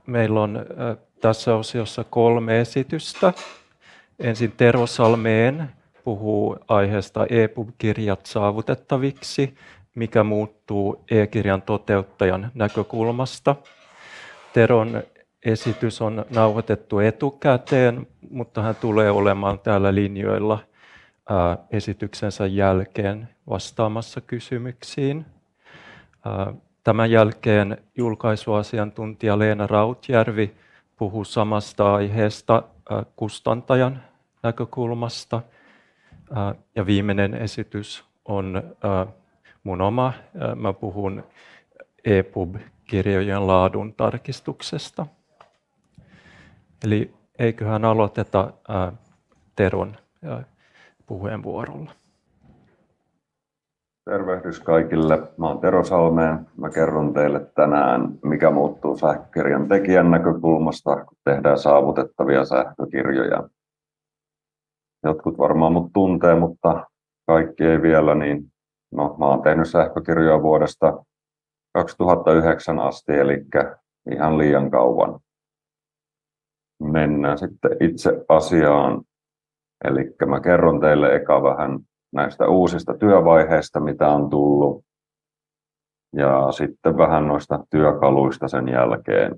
Meillä on tässä osiossa 3 esitystä. Ensin Tero Salmeen puhuu aiheesta EPUB-kirjat saavutettaviksi, mikä muuttuu e-kirjan toteuttajan näkökulmasta. Teron esitys on nauhoitettu etukäteen, mutta hän tulee olemaan täällä linjoilla esityksensä jälkeen vastaamassa kysymyksiin. Tämän jälkeen julkaisuasiantuntija Leena Rautjärvi puhuu samasta aiheesta kustantajan näkökulmasta. Ja viimeinen esitys on mun oma. Mä puhun EPUB-kirjojen laadun tarkistuksesta. Eli eiköhän aloiteta Teron puheenvuorolla. Tervehdys kaikille. Mä oon Tero Salmeen. Mä kerron teille tänään, mikä muuttuu sähkökirjan tekijän näkökulmasta, kun tehdään saavutettavia sähkökirjoja. Jotkut varmaan mut tuntee, mutta kaikki ei vielä. Mä oon tehnyt sähkökirjoja vuodesta 2009 asti, eli ihan liian kauan. Mennään sitten itse asiaan. Eli mä kerron teille eka vähän näistä uusista työvaiheista, mitä on tullut, ja sitten vähän noista työkaluista sen jälkeen.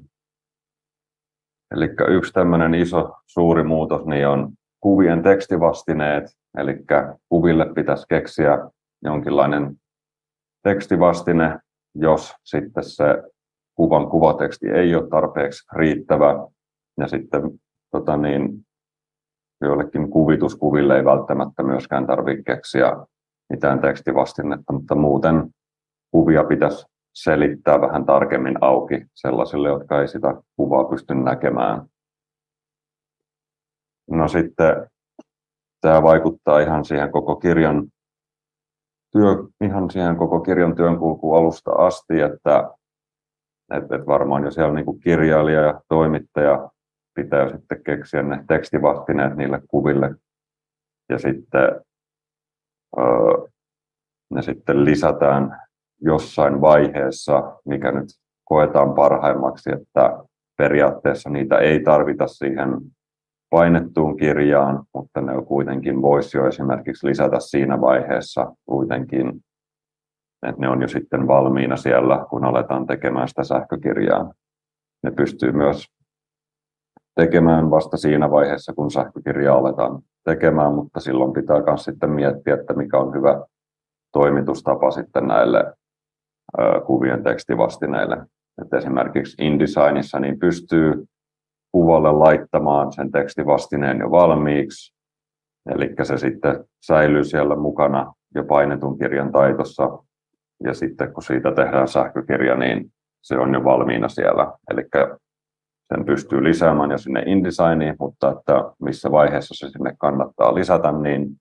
Eli yksi tämmöinen iso suuri muutos niin on kuvien tekstivastineet, eli kuville pitäisi keksiä jonkinlainen tekstivastine, jos sitten se kuvan kuvateksti ei ole tarpeeksi riittävä, ja sitten joillekin kuvituskuville ei välttämättä myöskään tarvitse keksiä mitään tekstivastinetta, mutta muuten kuvia pitäisi selittää vähän tarkemmin auki sellaisille, jotka ei sitä kuvaa pysty näkemään. No sitten tämä vaikuttaa ihan siihen koko kirjan työnkulkuun alusta asti, että varmaan jo siellä niin kuin kirjailija ja toimittaja pitää sitten keksiä ne tekstivastineet niille kuville, ja sitten ne sitten lisätään jossain vaiheessa, mikä nyt koetaan parhaimmaksi, että periaatteessa niitä ei tarvita siihen painettuun kirjaan, mutta ne kuitenkin voisi jo esimerkiksi lisätä siinä vaiheessa kuitenkin, että ne on jo sitten valmiina siellä, kun aletaan tekemään sitä sähkökirjaa. Ne pystyy myös tekemään vasta siinä vaiheessa, kun sähkökirjaa aletaan tekemään, mutta silloin pitää myös sitten miettiä, että mikä on hyvä toimitustapa sitten näille kuvien tekstivastineille. Et esimerkiksi InDesignissa niin pystyy kuvalle laittamaan sen tekstivastineen jo valmiiksi, eli se sitten säilyy siellä mukana jo painetun kirjan taitossa, ja sitten kun siitä tehdään sähkökirja, niin se on jo valmiina siellä. Eli sen pystyy lisäämään jo sinne InDesigniin, mutta että missä vaiheessa se sinne kannattaa lisätä, niin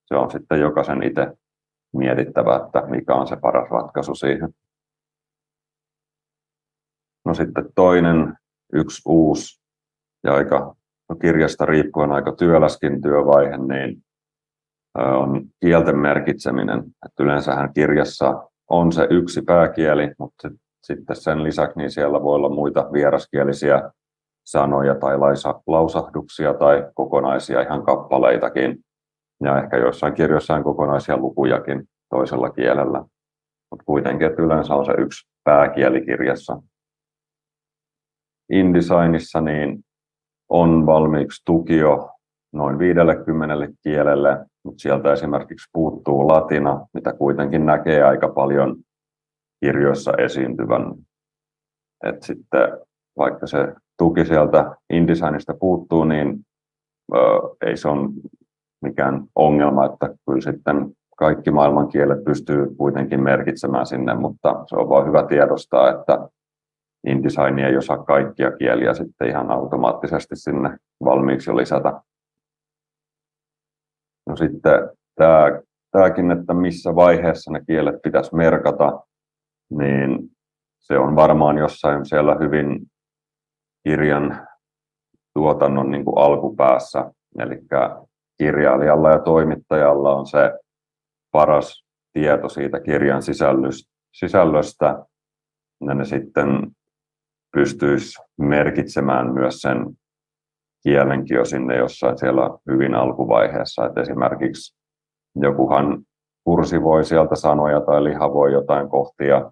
se on sitten jokaisen itse mietittävä, että mikä on se paras ratkaisu siihen. No sitten toinen, yksi uusi ja kirjasta riippuen aika työläskin työvaihe, niin on kielten merkitseminen. Että yleensähän kirjassa on se yksi pääkieli, mutta sitten sen lisäksi niin siellä voi olla muita vieraskielisiä sanoja tai lausahduksia tai kokonaisia ihan kappaleitakin. Ja ehkä joissain kirjoissa on kokonaisia lukujakin toisella kielellä. Mutta kuitenkin, että yleensä on se yksi pääkieli kirjassa. InDesignissa niin on valmiiksi tuki jo noin 50 kielelle, mutta sieltä esimerkiksi puuttuu latina, mitä kuitenkin näkee aika paljon kirjoissa esiintyvän. Et sitten vaikka se tuki sieltä InDesignista puuttuu, niin ei se ole mikään ongelma, että kyllä sitten kaikki maailman kielet pystyy kuitenkin merkitsemään sinne, mutta se on vaan hyvä tiedostaa, että InDesign ei osaa kaikkia kieliä sitten ihan automaattisesti sinne valmiiksi jo lisätä. No sitten tämäkin, että missä vaiheessa ne kielet pitäisi merkata, niin se on varmaan jossain siellä hyvin kirjan tuotannon niin kuin alkupäässä. Eli kirjailijalla ja toimittajalla on se paras tieto siitä kirjan sisällöstä. Ja ne sitten pystyisi merkitsemään myös sen kielenkin jo sinne jossain siellä hyvin alkuvaiheessa. Et esimerkiksi jokuhan kursivoi sieltä sanoja tai lihavoi jotain kohtia,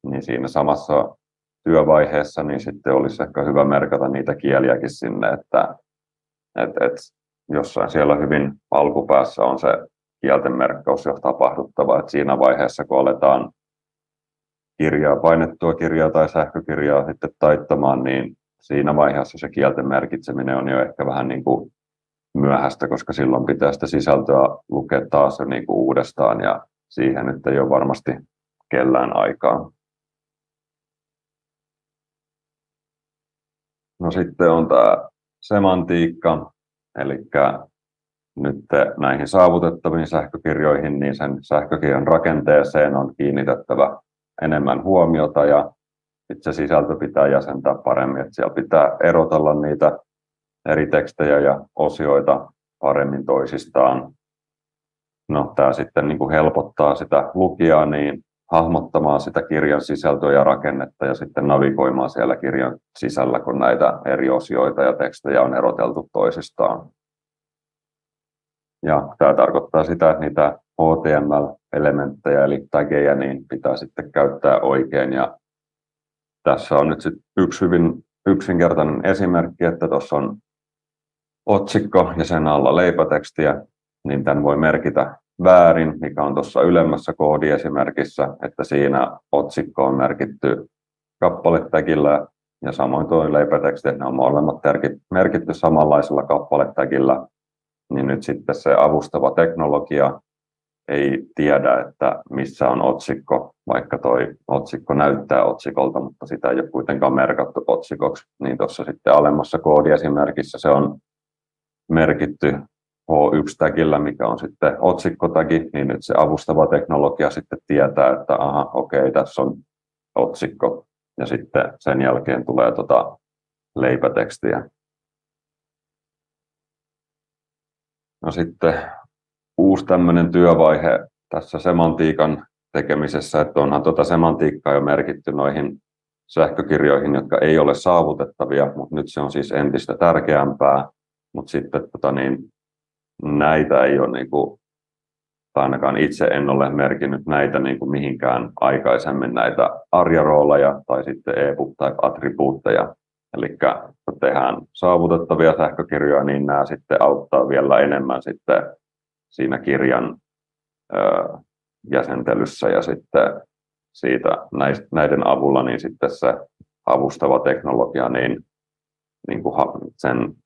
niin siinä samassa työvaiheessa niin sitten olisi ehkä hyvä merkata niitä kieliäkin sinne, että jossain siellä hyvin alkupäässä on se kielten merkkaus jo tapahduttava, että siinä vaiheessa kun aletaan painettua kirjaa tai sähkökirjaa sitten taittamaan, niin siinä vaiheessa se kielten merkitseminen on jo ehkä vähän niin kuin myöhäistä, koska silloin pitää sitä sisältöä lukea taas niin kuin uudestaan ja siihen nyt ei ole varmasti kellään aikaa. No sitten on tämä semantiikka, eli nyt näihin saavutettaviin sähkökirjoihin, niin sen sähkökirjan rakenteeseen on kiinnitettävä enemmän huomiota ja se sisältö pitää jäsentää paremmin, että siellä pitää erotella niitä eri tekstejä ja osioita paremmin toisistaan. No, tämä sitten niin kuin helpottaa sitä lukijaa niin hahmottamaan sitä kirjan sisältöä ja rakennetta ja sitten navigoimaan siellä kirjan sisällä, kun näitä eri osioita ja tekstejä on eroteltu toisistaan. Ja tämä tarkoittaa sitä, että niitä HTML-elementtejä eli tageja niin pitää sitten käyttää oikein. Ja tässä on nyt sitten yksi hyvin yksinkertainen esimerkki, että tuossa on otsikko ja sen alla leipätekstiä, niin tämän voi merkitä väärin, mikä on tuossa ylemmässä koodiesimerkissä, että siinä otsikko on merkitty kappaletagillä ja samoin tuo leipäteksti, ne on molemmat merkitty samanlaisella kappaletagillä, niin nyt sitten se avustava teknologia ei tiedä, että missä on otsikko, vaikka tuo otsikko näyttää otsikolta, mutta sitä ei ole kuitenkaan merkattu otsikoksi, niin tuossa sitten alemmassa koodiesimerkissä se on merkitty H1-tagillä, mikä on sitten otsikkotagi, niin nyt se avustava teknologia sitten tietää, että aha, okei, tässä on otsikko, ja sitten sen jälkeen tulee leipätekstiä. No sitten uusi tämmöinen työvaihe tässä semantiikan tekemisessä, että onhan semantiikkaa jo merkitty noihin sähkökirjoihin, jotka ei ole saavutettavia, mutta nyt se on siis entistä tärkeämpää, mutta sitten näitä ei ole, tai ainakaan itse en ole merkinnyt näitä mihinkään aikaisemmin näitä ARIA-rooleja tai sitten EPUB tai attribuutteja. Eli kun tehdään saavutettavia sähkökirjoja, niin nämä sitten auttaa vielä enemmän sitten siinä kirjan jäsentelyssä ja sitten näiden avulla niin sitten se avustava teknologia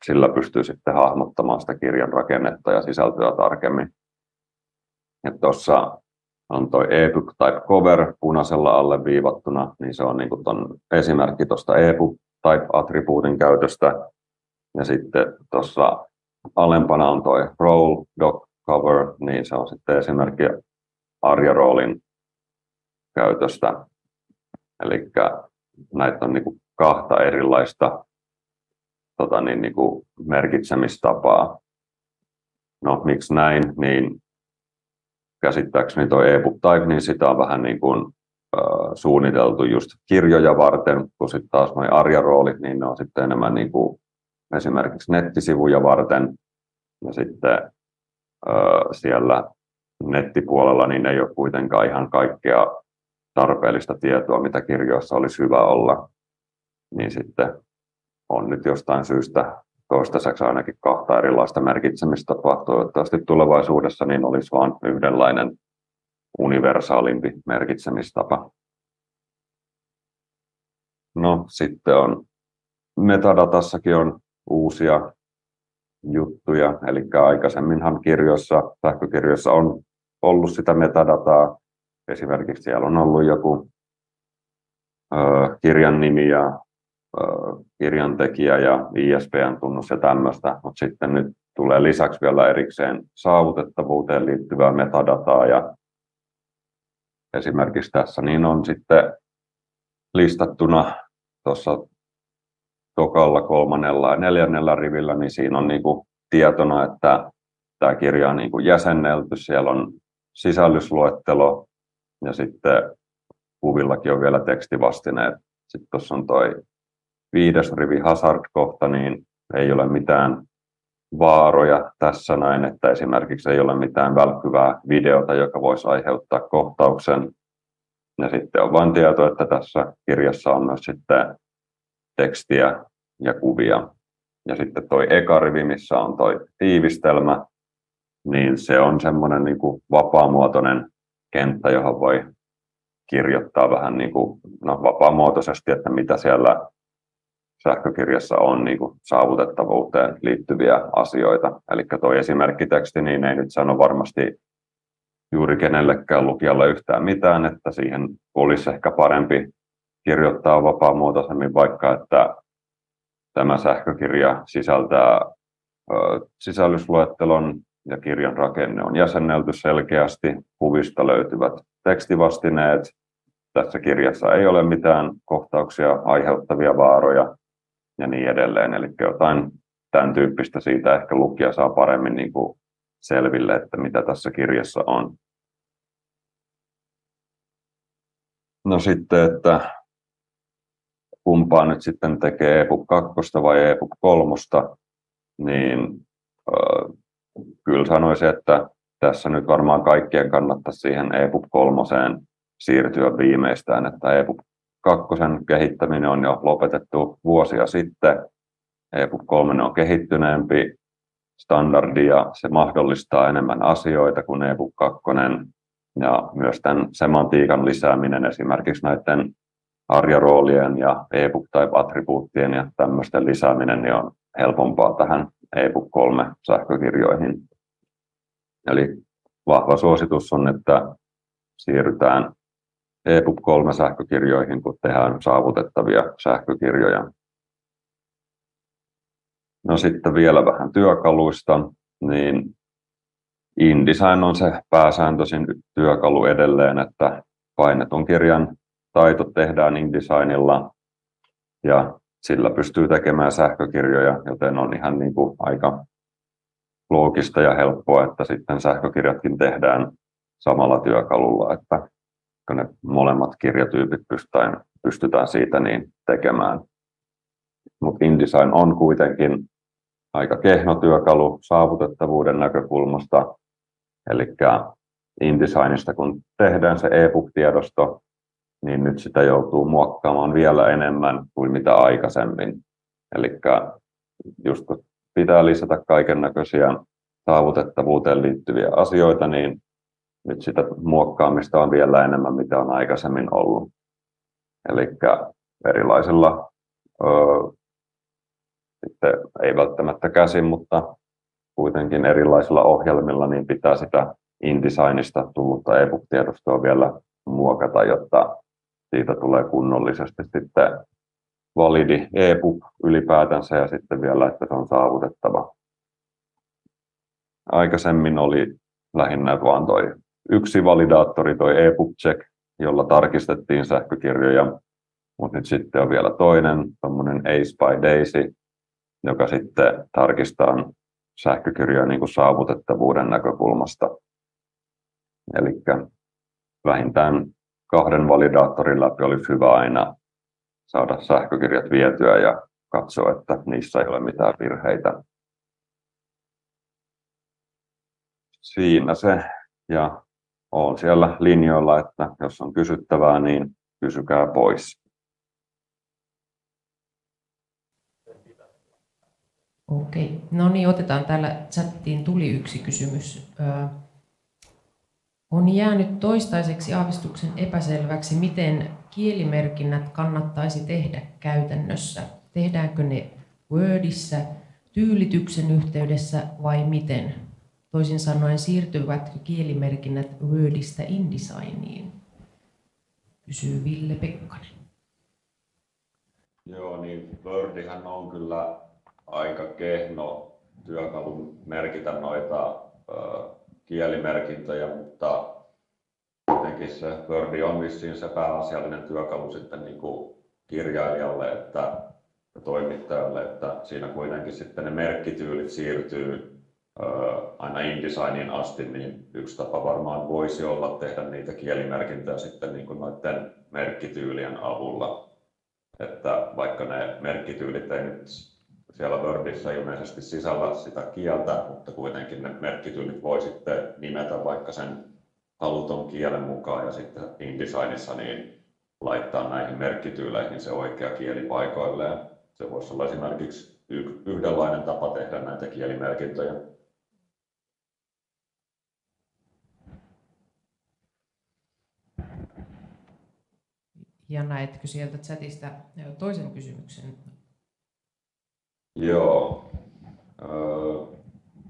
sillä pystyy sitten hahmottamaan sitä kirjan rakennetta ja sisältöä tarkemmin. Tuossa on tuo EPUB Type Cover punaisella alleviivattuna, niin se on ton esimerkki tuosta EPUB Type attribuutin käytöstä. Ja sitten tuossa alempana on tuo Role Doc Cover, niin se on sitten esimerkki ARIA-roolin käytöstä. Eli näitä on kahta erilaista merkitsemistapaa. No, miksi näin? Niin käsittääkseni tuo EPUB Type, niin sitä on vähän suunniteltu just kirjoja varten, kun sitten taas nuo ARIA-roolit, niin ne on sitten enemmän esimerkiksi nettisivuja varten. Ja sitten siellä nettipuolella niin ei ole kuitenkaan ihan kaikkea tarpeellista tietoa, mitä kirjoissa olisi hyvä olla. Niin sitten on nyt jostain syystä toistaiseksi ainakin kahta erilaista merkitsemistapaa. Toivottavasti tulevaisuudessa niin olisi vain yhdenlainen universaalimpi merkitsemistapa. No sitten on metadatassakin on uusia juttuja, eli aikaisemminhan sähkökirjoissa on ollut sitä metadataa. Esimerkiksi siellä on ollut joku kirjan nimi ja kirjantekijä ja ISBN-tunnus ja tämmöistä, mutta sitten nyt tulee lisäksi vielä erikseen saavutettavuuteen liittyvää metadataa ja esimerkiksi tässä niin on sitten listattuna tuossa tokalla, 3. ja 4. rivillä, niin siinä on tietona, että tämä kirja on jäsennelty, siellä on sisällysluettelo ja sitten kuvillakin on vielä tekstivastineet. Sitten tuossa on toi 5. rivi hazard-kohta, niin ei ole mitään vaaroja tässä näin, että esimerkiksi ei ole mitään välkkyvää videota, joka voisi aiheuttaa kohtauksen. Ja sitten on vain tieto, että tässä kirjassa on myös sitten tekstiä ja kuvia. Ja sitten toi eka rivi, missä on toi tiivistelmä, niin se on semmoinen niin kuin vapaamuotoinen kenttä, johon voi kirjoittaa vähän niin kuin, vapaamuotoisesti, että mitä siellä sähkökirjassa on niin kuin saavutettavuuteen liittyviä asioita. Eli tuo esimerkkiteksti niin ei nyt sano varmasti juuri kenellekään lukijalle yhtään mitään, että siihen olisi ehkä parempi kirjoittaa vapaamuotoisemmin, vaikka että tämä sähkökirja sisältää sisällysluettelon ja kirjan rakenne on jäsennelty selkeästi, kuvista löytyvät tekstivastineet. Tässä kirjassa ei ole mitään kohtauksia aiheuttavia vaaroja ja niin edelleen. Eli jotain tämän tyyppistä siitä ehkä lukija saa paremmin niin kuin selville, että mitä tässä kirjassa on. No sitten, että kumpaa nyt sitten tekee EPUB 2 vai EPUB 3, niin kyllä sanoisin, että tässä nyt varmaan kaikkien kannattaisi siihen EPUB 3 siirtyä viimeistään, että EPUB 2 kehittäminen on jo lopetettu vuosia sitten. EPUB 3 on kehittyneempi standardi ja se mahdollistaa enemmän asioita kuin EPUB 2. Ja myös tämän semantiikan lisääminen esimerkiksi näiden arjaroolien ja EPUB type-attribuuttien ja tämmöisten lisääminen niin on helpompaa tähän EPUB 3 sähkökirjoihin. Eli vahva suositus on, että siirrytään EPUB 3 sähkökirjoihin, kun tehdään saavutettavia sähkökirjoja. No sitten vielä vähän työkaluista, niin InDesign on se pääsääntöisin työkalu edelleen, että painetun kirjan taito tehdään InDesignilla ja sillä pystyy tekemään sähkökirjoja, joten on ihan niin kuin aika loogista ja helppoa, että sitten sähkökirjatkin tehdään samalla työkalulla, että kun ne molemmat kirjatyypit pystytään siitä niin tekemään. Mutta InDesign on kuitenkin aika kehno työkalu saavutettavuuden näkökulmasta, eli InDesignista kun tehdään se EPUB-tiedosto, niin nyt sitä joutuu muokkaamaan vielä enemmän kuin mitä aikaisemmin. Eli just kun pitää lisätä kaikennäköisiä saavutettavuuteen liittyviä asioita, niin nyt sitä muokkaamista on vielä enemmän, mitä on aikaisemmin ollut. Eli erilaisilla, sitten ei välttämättä käsin, mutta kuitenkin erilaisilla ohjelmilla niin pitää sitä InDesignista tullutta EPUB-tiedostoa vielä muokata, jotta siitä tulee kunnollisesti sitten validi EPUB ylipäätänsä ja sitten vielä, että se on saavutettava. Aikaisemmin oli lähinnä vain toi yksi validaattori, toi EPUB check, jolla tarkistettiin sähkökirjoja, mutta nyt sitten on vielä toinen, tommonen Ace by Daisy, joka sitten tarkistaa sähkökirjoja niin kuin saavutettavuuden näkökulmasta. Eli vähintään 2 validaattorin läpi olisi hyvä aina saada sähkökirjat vietyä ja katsoa, että niissä ei ole mitään virheitä. Siinä se. Ja olen siellä linjoilla, että jos on kysyttävää, niin kysykää pois. Okei. No niin, otetaan täällä chattiin tuli yksi kysymys. On jäänyt toistaiseksi aavistuksen epäselväksi, miten kielimerkinnät kannattaisi tehdä käytännössä. Tehdäänkö ne Wordissa, tyylityksen yhteydessä vai miten? Toisin sanoen, siirtyvätkö kielimerkinnät Wordista InDesigniin? Kysyy Ville Pekkanen. Joo, niin Wordihan on kyllä aika kehno työkalu merkitä noita kielimerkintöjä, mutta kuitenkin se Word on vissiin se pääasiallinen työkalu sitten niin kuin kirjailijalle että toimittajalle, että siinä kuitenkin sitten ne merkkityylit siirtyy aina InDesigniin asti, niin yksi tapa varmaan voisi olla tehdä niitä kielimerkintöjä sitten niin kuin noiden merkkityylien avulla. että vaikka ne merkkityylit ei nyt siellä Wordissä ilmeisesti sisällä sitä kieltä, mutta kuitenkin ne merkkityylit voi sitten nimetä vaikka sen haluton kielen mukaan ja sitten InDesignissa niin laittaa näihin merkkityyleihin se oikea kieli paikoilleen. Se voisi olla esimerkiksi yhdenlainen tapa tehdä näitä kielimerkintöjä. Ja näetkö sieltä chatista toisen kysymyksen? Joo.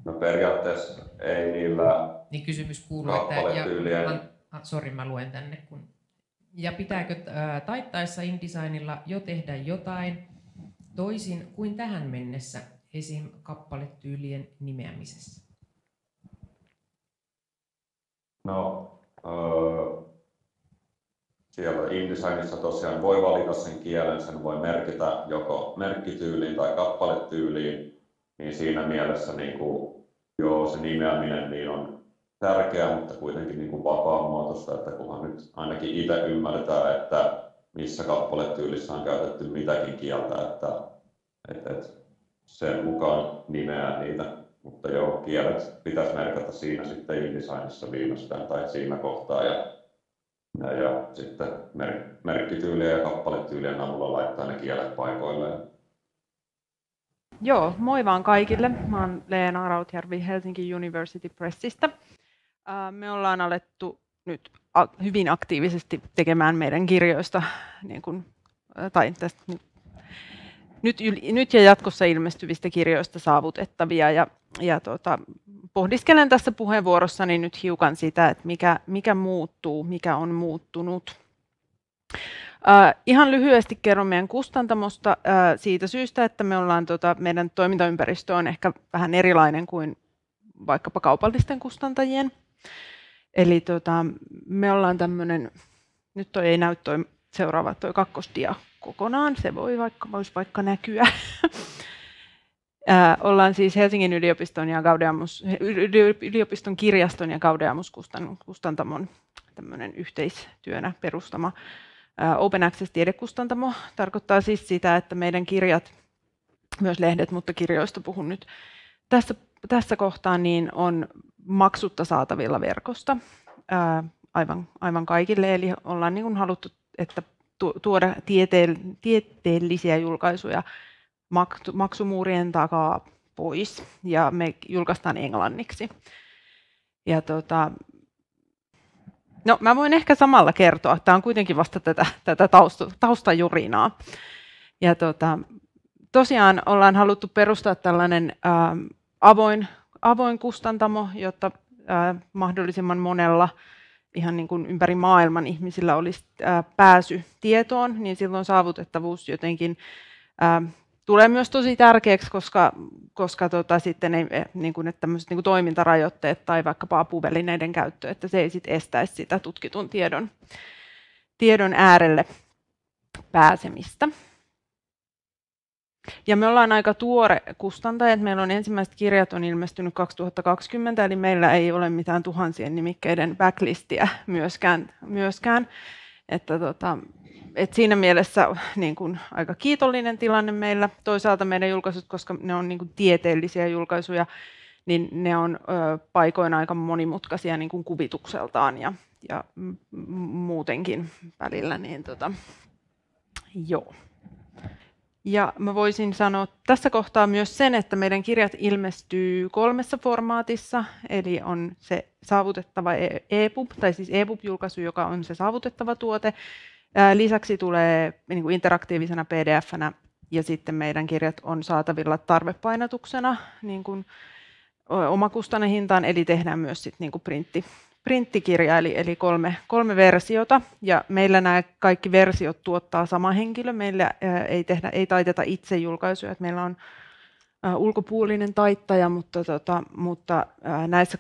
No periaatteessa ei niillä Niin kysymys kuuluu, että mä luen tänne. Ja pitääkö taittaessa InDesignilla jo tehdä jotain toisin kuin tähän mennessä, esim. Kappaletyylien nimeämisessä? No, siellä InDesignissa tosiaan voi valita sen kielen, sen voi merkitä joko merkkityyliin tai kappaletyyliin, niin siinä mielessä niin kuin, joo, se nimeäminen niin on tärkeää, mutta kuitenkin niin kuin vapaamuotoista, että kunhan nyt ainakin itse ymmärtää, että missä kappaletyylissä on käytetty mitäkin kieltä, että sen mukaan nimeää niitä. Mutta joo, kielet pitäisi merkata siinä sitten InDesignissa viimeistään tai siinä kohtaa ja sitten merkkityylien ja kappaletyylien avulla laittaa ne kielet paikoilleen. Joo, moi vaan kaikille. Mä oon Leena Rautjärvi Helsinki University Pressistä. Me ollaan alettu nyt hyvin aktiivisesti tekemään meidän kirjoista, niin kun, tai tästä, nyt ja jatkossa ilmestyvistä kirjoista saavutettavia. Ja pohdiskelen tässä puheenvuorossani nyt hiukan sitä, että mikä muuttuu, mikä on muuttunut. Ihan lyhyesti kerron meidän kustantamosta siitä syystä, että me ollaan, meidän toimintaympäristö on ehkä vähän erilainen kuin vaikkapa kaupallisten kustantajien. Eli me ollaan tämmöinen, nyt ei näy seuraava kakkosdia kokonaan, se voisi vaikka näkyä. Ollaan siis Helsingin yliopiston ja yliopiston kirjaston ja Gaudeamus kustantamon tämmöinen yhteistyönä perustama Open Access-tiedekustantamo. Tarkoittaa siis sitä, että meidän kirjat, myös lehdet, mutta kirjoista puhun nyt tässä kohtaa, niin on maksutta saatavilla verkosta aivan kaikille. Eli ollaan niin kuin haluttu, että tuoda tieteellisiä julkaisuja maksumuurien takaa pois, ja me julkaistaan englanniksi. Ja no, mä voin ehkä samalla kertoa, tämä on kuitenkin vasta tätä taustajurinaa. Ja tosiaan ollaan haluttu perustaa tällainen avoin kustantamo, jotta mahdollisimman monella ihan niin kuin ympäri maailman ihmisillä olisi pääsy tietoon, niin silloin saavutettavuus jotenkin tulee myös tosi tärkeäksi, koska sitten ei, niin kuin, että tämmöiset niin kuin toimintarajoitteet tai vaikkapa apuvälineiden käyttö, että se ei sit estäisi sitä tutkitun tiedon äärelle pääsemistä. Ja me ollaan aika tuore kustantaja, että meillä on ensimmäiset kirjat on ilmestynyt 2020, eli meillä ei ole mitään tuhansien nimikkeiden backlistiä myöskään. Että siinä mielessä niin kuin aika kiitollinen tilanne meillä. Toisaalta meidän julkaisut, koska ne on niin kuin tieteellisiä julkaisuja, niin ne on paikoin aika monimutkaisia niin kuin kuvitukseltaan ja muutenkin välillä. Niin joo. Ja mä voisin sanoa tässä kohtaa myös sen, että meidän kirjat ilmestyy 3 formaatissa, eli on se saavutettava EPUB, tai siis EPUB-julkaisu, joka on se saavutettava tuote. Lisäksi tulee niin kuin interaktiivisena PDF-nä, ja sitten meidän kirjat on saatavilla tarvepainatuksena niin kuin omakustannehintaan, eli tehdään myös sit niin kuin printtikirja, eli 3 versiota, ja meillä nämä kaikki versiot tuottaa sama henkilö. Meillä ei taiteta itse julkaisuja, että meillä on ulkopuolinen taittaja, mutta näissä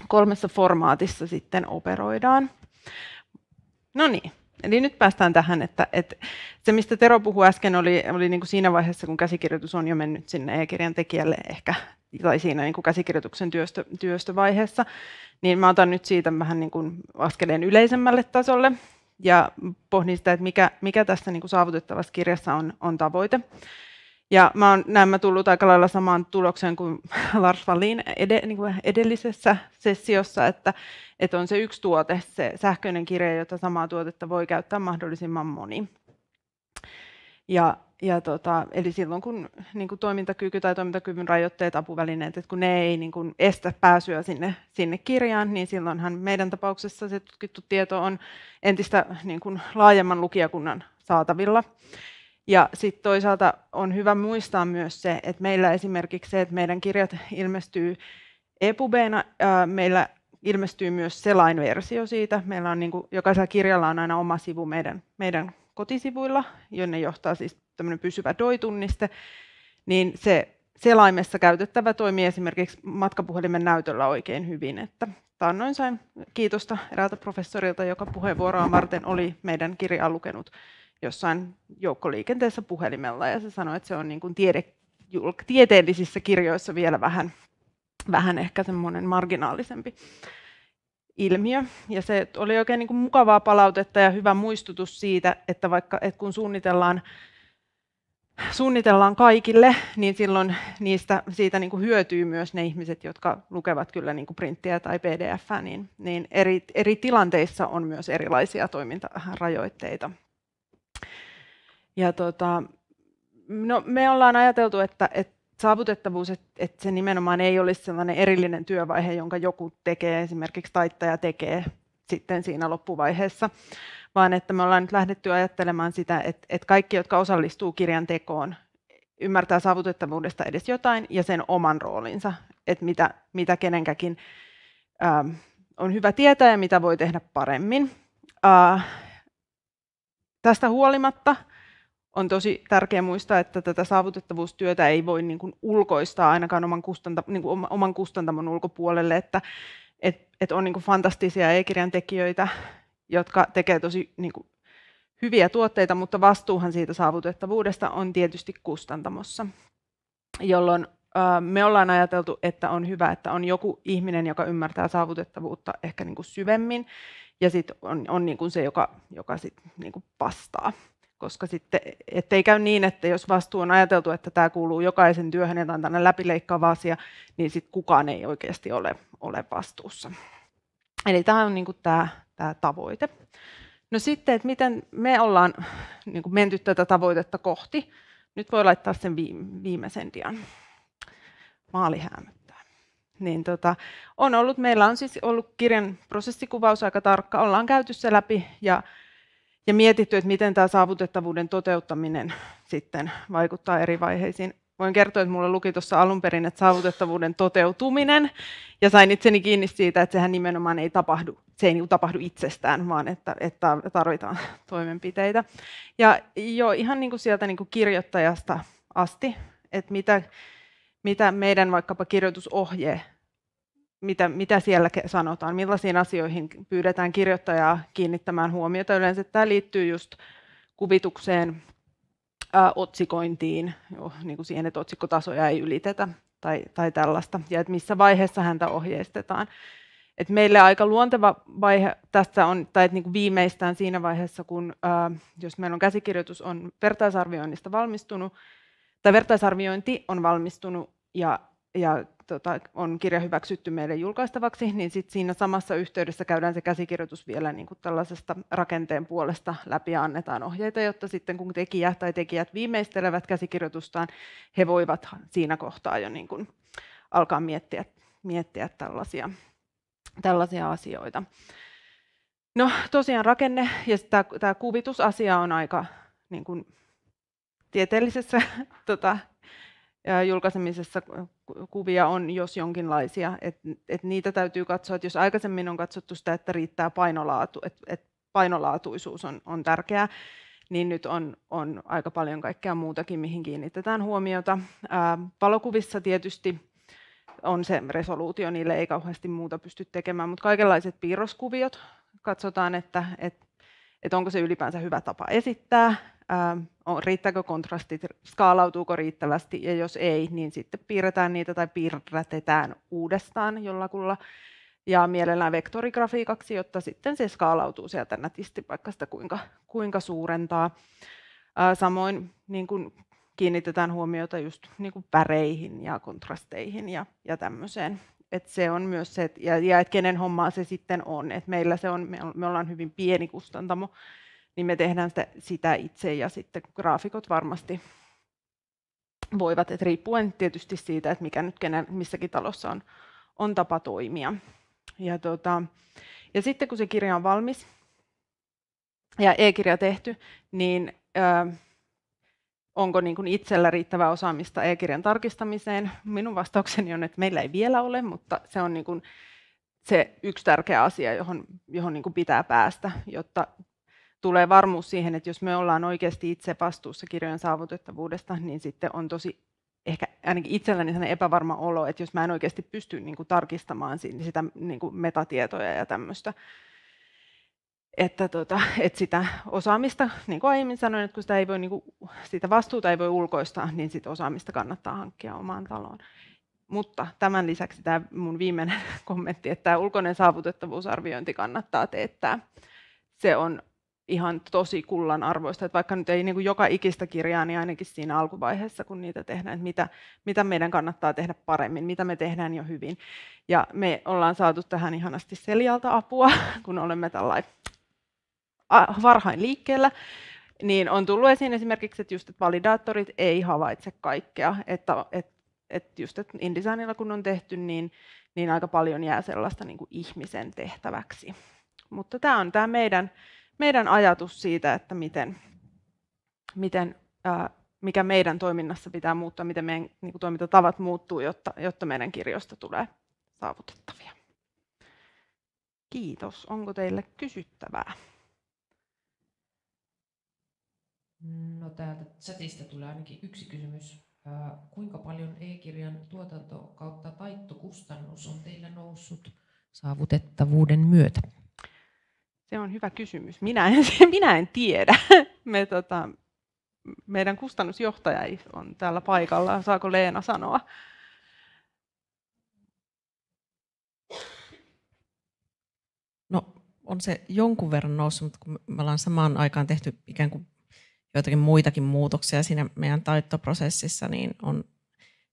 3 formaatissa sitten operoidaan. No niin, eli nyt päästään tähän, että se mistä Tero puhui äsken oli niin kuin siinä vaiheessa, kun käsikirjoitus on jo mennyt sinne e-kirjan tekijälle ehkä, tai siinä niin kuin käsikirjoituksen työstövaiheessa, niin mä otan nyt siitä vähän niin kuin askeleen yleisemmälle tasolle. ja pohdin sitä, että mikä tässä niin kuin saavutettavassa kirjassa on tavoite. Ja mä oon näemmä tullut aika lailla samaan tulokseen kuin Lars Wallin niin kuin edellisessä sessiossa, että on se yksi tuote, se sähköinen kirja, jota samaa tuotetta voi käyttää mahdollisimman moni. Eli silloin kun niin kuin toimintakyky tai toimintakyvyn rajoitteet, apuvälineet, että kun ne ei niin kuin estä pääsyä sinne kirjaan, niin silloinhan meidän tapauksessa se tutkittu tieto on entistä niin kuin laajemman lukijakunnan saatavilla. Ja sitten toisaalta on hyvä muistaa myös se, että meillä esimerkiksi se, että meidän kirjat ilmestyy EPUB:na, meillä ilmestyy myös selainversio siitä. Meillä on niin kuin, jokaisella kirjalla on aina oma sivu meidän kotisivuilla, jonne johtaa siis tämmöinen pysyvä DOI-tunniste, niin se selaimessa käytettävä toimii esimerkiksi matkapuhelimen näytöllä oikein hyvin. Että taannoin sain kiitosta eräältä professorilta, joka puheenvuoroa varten oli meidän kirjaa lukenut jossain joukkoliikenteessä puhelimella, ja se sanoi, että se on niin kuin tieteellisissä kirjoissa vielä vähän ehkä semmoinen marginaalisempi ilmiö. Ja se oli oikein niin kuin mukavaa palautetta ja hyvä muistutus siitä, että kun suunnitellaan kaikille, niin silloin siitä niin kuin hyötyy myös ne ihmiset, jotka lukevat kyllä niin kuin printtiä tai pdf:ää, niin eri tilanteissa on myös erilaisia toimintarajoitteita. Ja me ollaan ajateltu, että saavutettavuus, että se nimenomaan ei olisi sellainen erillinen työvaihe, jonka joku tekee, esimerkiksi taittaja tekee sitten siinä loppuvaiheessa, vaan että me ollaan nyt lähdetty ajattelemaan sitä, että kaikki, jotka osallistuu kirjan tekoon, ymmärtää saavutettavuudesta edes jotain ja sen oman roolinsa, että mitä kenenkäkin on hyvä tietää ja mitä voi tehdä paremmin. Tästä huolimatta on tosi tärkeää muistaa, että tätä saavutettavuustyötä ei voi niin kuin ulkoistaa ainakaan oman kustantamon ulkopuolelle, että on niin kuin fantastisia e-kirjan tekijöitä, jotka tekee tosi niin kuin hyviä tuotteita, mutta vastuuhan siitä saavutettavuudesta on tietysti kustantamossa, jolloin me ollaan ajateltu, että on hyvä, että on joku ihminen, joka ymmärtää saavutettavuutta ehkä niin kuin syvemmin, ja sitten on niin kuin se, joka sit niin kuin vastaa. Koska sitten, ettei käy niin, että jos vastuu on ajateltu, että tämä kuuluu jokaisen työhön ja tämä on tällainen läpileikkaava asia, niin sitten kukaan ei oikeasti ole vastuussa. Eli tämä on niin kuin tämä tavoite. No sitten, että miten me ollaan niin kuin menty tätä tavoitetta kohti. Nyt voi laittaa sen viimeisen dian. Maali häämöttää. Niin meillä on siis ollut kirjan prosessikuvaus aika tarkka. Ollaan käyty se läpi ja mietitty, että miten tämä saavutettavuuden toteuttaminen sitten vaikuttaa eri vaiheisiin. Voin kertoa, että minulle luki tuossa alun perin, että saavutettavuuden toteutuminen, ja sain itseni kiinni siitä, että sehän nimenomaan ei tapahdu itsestään, vaan että tarvitaan toimenpiteitä. Ja jo ihan niin kuin sieltä niin kuin kirjoittajasta asti, että mitä meidän vaikkapa kirjoitusohje, mitä siellä sanotaan, millaisiin asioihin pyydetään kirjoittajaa kiinnittämään huomiota. Yleensä tämä liittyy just kuvitukseen, otsikointiin, niin kuin siihen, että otsikkotasoja ei ylitetä tai tällaista, ja että missä vaiheessa häntä ohjeistetaan. Et meille aika luonteva vaihe tässä on, tai että niin kuin viimeistään siinä vaiheessa, kun jos meillä on käsikirjoitus on vertaisarvioinnista valmistunut, tai vertaisarviointi on valmistunut ja on kirja hyväksytty meille julkaistavaksi, niin sit siinä samassa yhteydessä käydään se käsikirjoitus vielä niin kuin tällaisesta rakenteen puolesta läpi ja annetaan ohjeita, jotta sitten kun tekijä tai tekijät viimeistelevät käsikirjoitustaan, he voivat siinä kohtaa jo niin kuin alkaa miettiä tällaisia asioita. No tosiaan rakenne ja tämä kuvitusasia on aika niin kuin tieteellisessä julkaisemisessa kuvia on jos jonkinlaisia, että niitä täytyy katsoa, että jos aikaisemmin on katsottu sitä, että riittää painolaatu, että painolaatuisuus on tärkeää, niin nyt on aika paljon kaikkea muutakin, mihin kiinnitetään huomiota. Valokuvissa tietysti on se resoluutio, niille ei kauheasti muuta pysty tekemään, mutta kaikenlaiset piirroskuviot katsotaan, että onko se ylipäänsä hyvä tapa esittää, riittääkö kontrastit, skaalautuuko riittävästi, ja jos ei, niin sitten piirretään niitä tai piirrätetään uudestaan jollakulla ja mielellään vektorigrafiikaksi, jotta sitten se skaalautuu sieltä nätisti, vaikka sitä kuinka suurentaa. Samoin niin kuin kiinnitetään huomiota just niin kuin väreihin ja kontrasteihin ja tämmöiseen. Et se on myös se, ja et kenen hommaa se sitten on. Et meillä se on, me ollaan hyvin pieni kustantamo, niin me tehdään sitä itse, ja sitten graafikot varmasti voivat, että riippuen tietysti siitä, että mikä nyt missäkin talossa on tapa toimia. Ja sitten kun se kirja on valmis ja e-kirja tehty, niin onko niin kuin itsellä riittävää osaamista e-kirjan tarkistamiseen? Minun vastaukseni on, että meillä ei vielä ole, mutta se on niin kuin se yksi tärkeä asia, johon niin kuin pitää päästä, jotta tulee varmuus siihen, että jos me ollaan oikeasti itse vastuussa kirjojen saavutettavuudesta, niin sitten on tosi ehkä ainakin itselläni sellainen epävarma olo, että jos mä en oikeasti pysty niin kuin tarkistamaan sitä niin kuin metatietoja ja tämmöistä, että sitä osaamista, niin kuin aiemmin sanoin, että kun sitä, ei voi, niin kuin, sitä vastuuta ei voi ulkoistaa, niin sitä osaamista kannattaa hankkia omaan taloon. Mutta tämän lisäksi tämä mun viimeinen kommentti, että tämä ulkoinen saavutettavuusarviointi kannattaa teettää. Se on ihan tosi kullan arvoista, että vaikka nyt ei niin kuin joka ikistä kirjaa, niin ainakin siinä alkuvaiheessa, kun niitä tehdään, että mitä meidän kannattaa tehdä paremmin, mitä me tehdään jo hyvin. Ja me ollaan saatu tähän ihanasti Celialta apua, kun olemme tällainen varhain liikkeellä, niin on tullut esiin esimerkiksi, että validaattorit ei havaitse kaikkea, että InDesignilla kun on tehty, niin aika paljon jää sellaista niin kuin ihmisen tehtäväksi. Mutta tämä on tämä meidän ajatus siitä, että mikä meidän toiminnassa pitää muuttaa, miten meidän niin kuin toimintatavat muuttuu, jotta meidän kirjoista tulee saavutettavia. Kiitos. Onko teille kysyttävää? No, täältä chatista tulee ainakin yksi kysymys. Kuinka paljon e-kirjan tuotanto kautta taittokustannus on teillä noussut saavutettavuuden myötä? Se on hyvä kysymys. Minä en tiedä. Meidän kustannusjohtaja on täällä paikalla. Saako Leena sanoa? No, on se jonkun verran noussut, mutta kun me ollaan samaan aikaan tehty ikään kuin joitakin muitakin muutoksia siinä meidän taittoprosessissa, niin on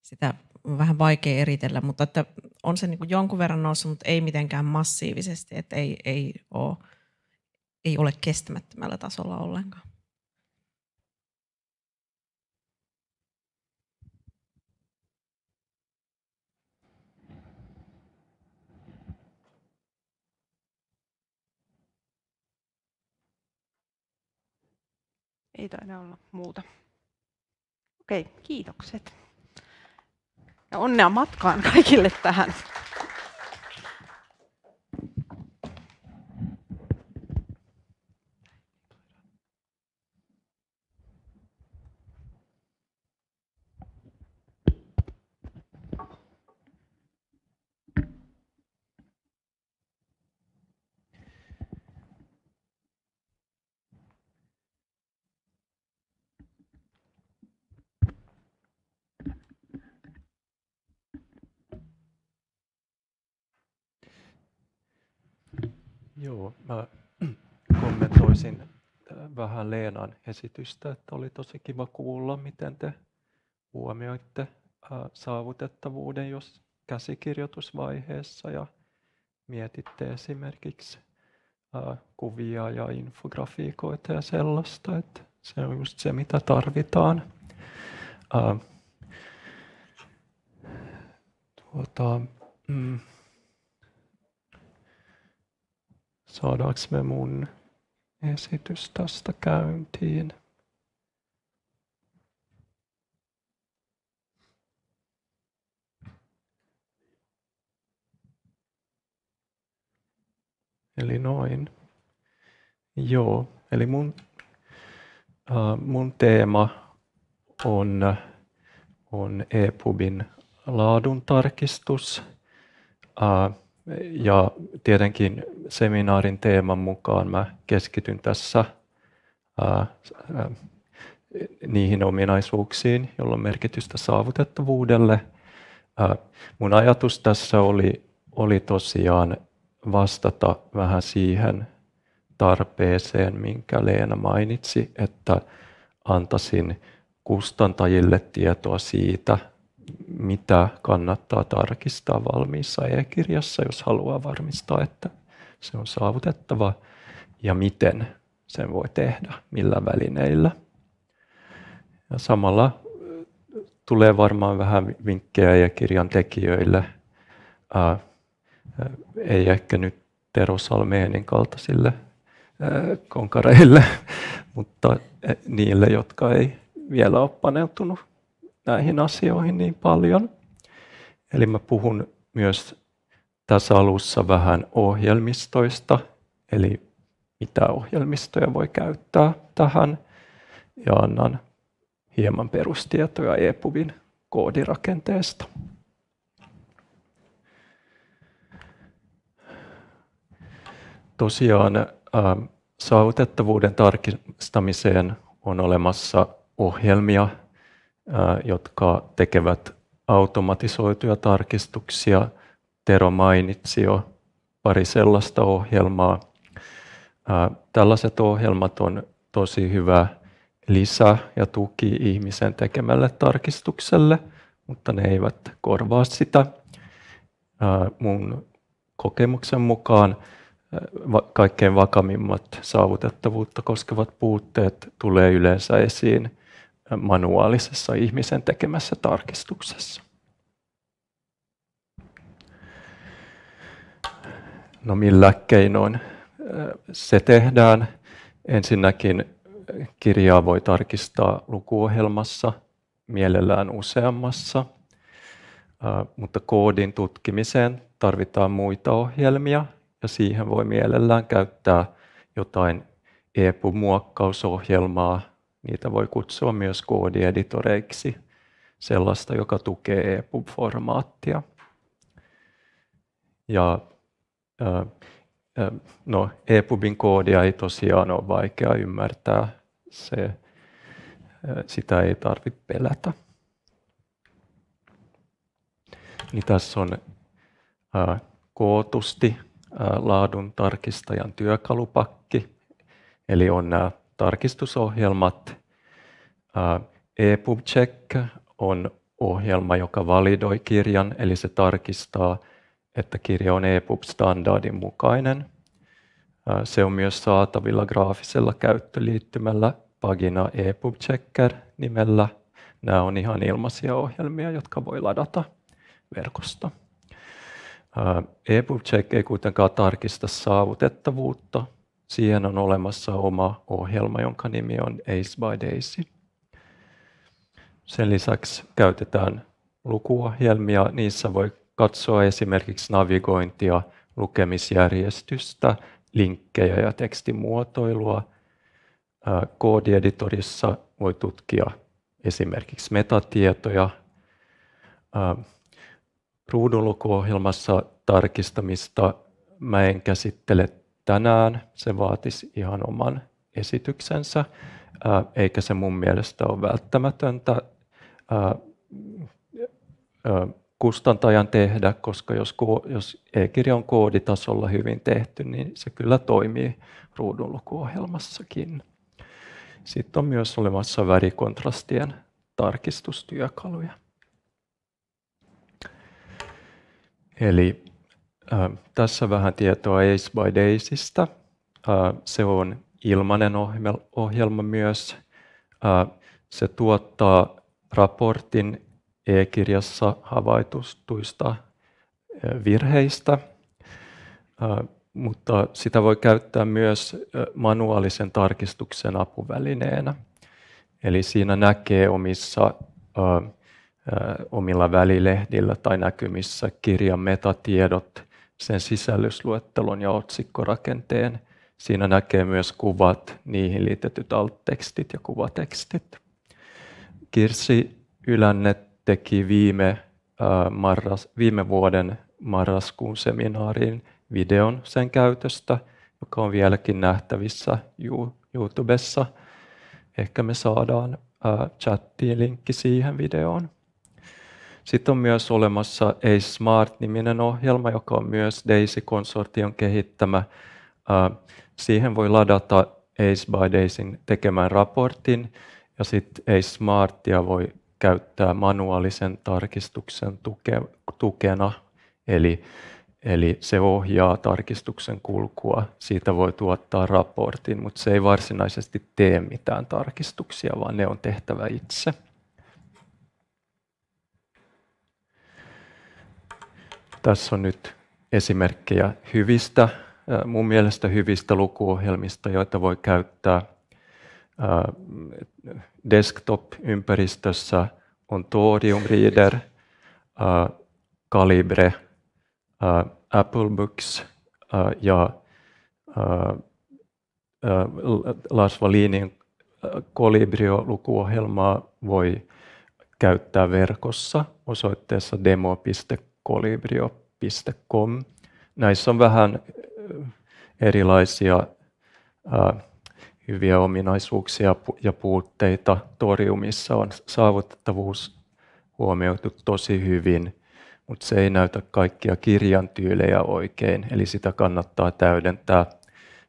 sitä vähän vaikea eritellä, mutta että on se niin kuin jonkun verran noussut, mutta ei mitenkään massiivisesti, että ei ole kestämättömällä tasolla ollenkaan. Ei taida olla muuta. Okei, kiitokset. Ja onnea matkaan kaikille tähän. Joo, mä kommentoisin vähän Leenan esitystä, että oli tosi kiva kuulla, miten te huomioitte saavutettavuuden jos käsikirjoitusvaiheessa ja mietitte esimerkiksi kuvia ja infografiikoita ja sellaista, että se on just se, mitä tarvitaan. Saadaanko me mun esitys tästä käyntiin? Eli noin. Joo, eli mun teema on ePubin laaduntarkistus. Ja tietenkin seminaarin teeman mukaan mä keskityn tässä niihin ominaisuuksiin, joilla on merkitystä saavutettavuudelle. Mun ajatus tässä oli oli tosiaan vastata vähän siihen tarpeeseen, minkä Leena mainitsi, että antaisin kustantajille tietoa siitä, mitä kannattaa tarkistaa valmiissa e-kirjassa, jos haluaa varmistaa, että se on saavutettava, ja miten sen voi tehdä, millä välineillä. Ja samalla tulee varmaan vähän vinkkejä e-kirjan tekijöille, ei ehkä nyt Tero Salmeenin kaltaisille konkareille, mutta niille, jotka ei vielä ole paneutunut näihin asioihin niin paljon. Eli mä puhun myös tässä alussa vähän ohjelmistoista, eli mitä ohjelmistoja voi käyttää tähän, ja annan hieman perustietoja ePubin koodirakenteesta. Tosiaan saavutettavuuden tarkistamiseen on olemassa ohjelmia, jotka tekevät automatisoituja tarkistuksia. Tero mainitsi jo pari sellaista ohjelmaa. Tällaiset ohjelmat on tosi hyvä lisä ja tuki ihmisen tekemälle tarkistukselle, mutta ne eivät korvaa sitä. Mun kokemuksen mukaan kaikkein vakavimmat saavutettavuutta koskevat puutteet tulee yleensä esiin manuaalisessa ihmisen tekemässä tarkistuksessa. No millä keinoin se tehdään? Ensinnäkin kirjaa voi tarkistaa lukuohjelmassa, mielellään useammassa, mutta koodin tutkimiseen tarvitaan muita ohjelmia, ja siihen voi mielellään käyttää jotain ePub-muokkausohjelmaa. Niitä voi kutsua myös koodieditoreiksi, sellaista, joka tukee ePub-formaattia. Ja ePubin koodia ei tosiaan ole vaikea ymmärtää. Sitä ei tarvitse pelätä. Niin tässä on kootusti laadun tarkistajan työkalupakki, eli on nämä tarkistusohjelmat. ePub-check on ohjelma, joka validoi kirjan, eli se tarkistaa, että kirja on ePub-standardin mukainen. Se on myös saatavilla graafisella käyttöliittymällä Pagina ePub Checker nimellä. Nämä on ihan ilmaisia ohjelmia, jotka voi ladata verkosta. ePub Check ei kuitenkaan tarkista saavutettavuutta. Siihen on olemassa oma ohjelma, jonka nimi on Ace by Daisy. Sen lisäksi käytetään lukuohjelmia. Niissä voi katsoa esimerkiksi navigointia, lukemisjärjestystä, linkkejä ja tekstimuotoilua. Koodieditorissa voi tutkia esimerkiksi metatietoja. Ruudunlukuohjelmassa tarkistamista mä en käsittele tänään. Se vaatisi ihan oman esityksensä, eikä se mun mielestä ole välttämätöntä kustantajan tehdä, koska jos e-kirja on kooditasolla hyvin tehty, niin se kyllä toimii ruudunlukuohjelmassakin. Sitten on myös olemassa värikontrastien tarkistustyökaluja. Eli tässä vähän tietoa Ace by Daisystä. Se on ilmainen ohjelma myös. Se tuottaa raportin e-kirjassa havaituista virheistä, mutta sitä voi käyttää myös manuaalisen tarkistuksen apuvälineenä. Eli siinä näkee omilla välilehdillä tai näkymissä kirjan metatiedot, sen sisällysluettelon ja otsikkorakenteen. Siinä näkee myös kuvat, niihin liitetyt alt-tekstit ja kuvatekstit. Kirsi Ylänne teki viime vuoden marraskuun seminaariin videon sen käytöstä, joka on vieläkin nähtävissä YouTubessa. Ehkä me saadaan chattiin linkki siihen videoon. Sitten on myös olemassa A-Smart-niminen ohjelma, joka on myös DAISY-konsortion kehittämä. Siihen voi ladata Ace by Daisyn tekemän raportin, ja sitten A-Smartia voi käyttää manuaalisen tarkistuksen tukena, eli se ohjaa tarkistuksen kulkua. Siitä voi tuottaa raportin, mutta se ei varsinaisesti tee mitään tarkistuksia, vaan ne on tehtävä itse. Tässä on nyt esimerkkejä hyvistä, mun mielestä hyvistä lukuohjelmista, joita voi käyttää desktop-ympäristössä. On Thorium Reader, Calibre, Apple Books ja Lars Wallinin Colibrio-lukuohjelmaa voi käyttää verkossa osoitteessa demo.colibrio.com. Näissä on vähän erilaisia hyviä ominaisuuksia ja puutteita. Thoriumissa on saavutettavuus huomioitu tosi hyvin, mutta se ei näytä kaikkia kirjan tyylejä oikein, eli sitä kannattaa täydentää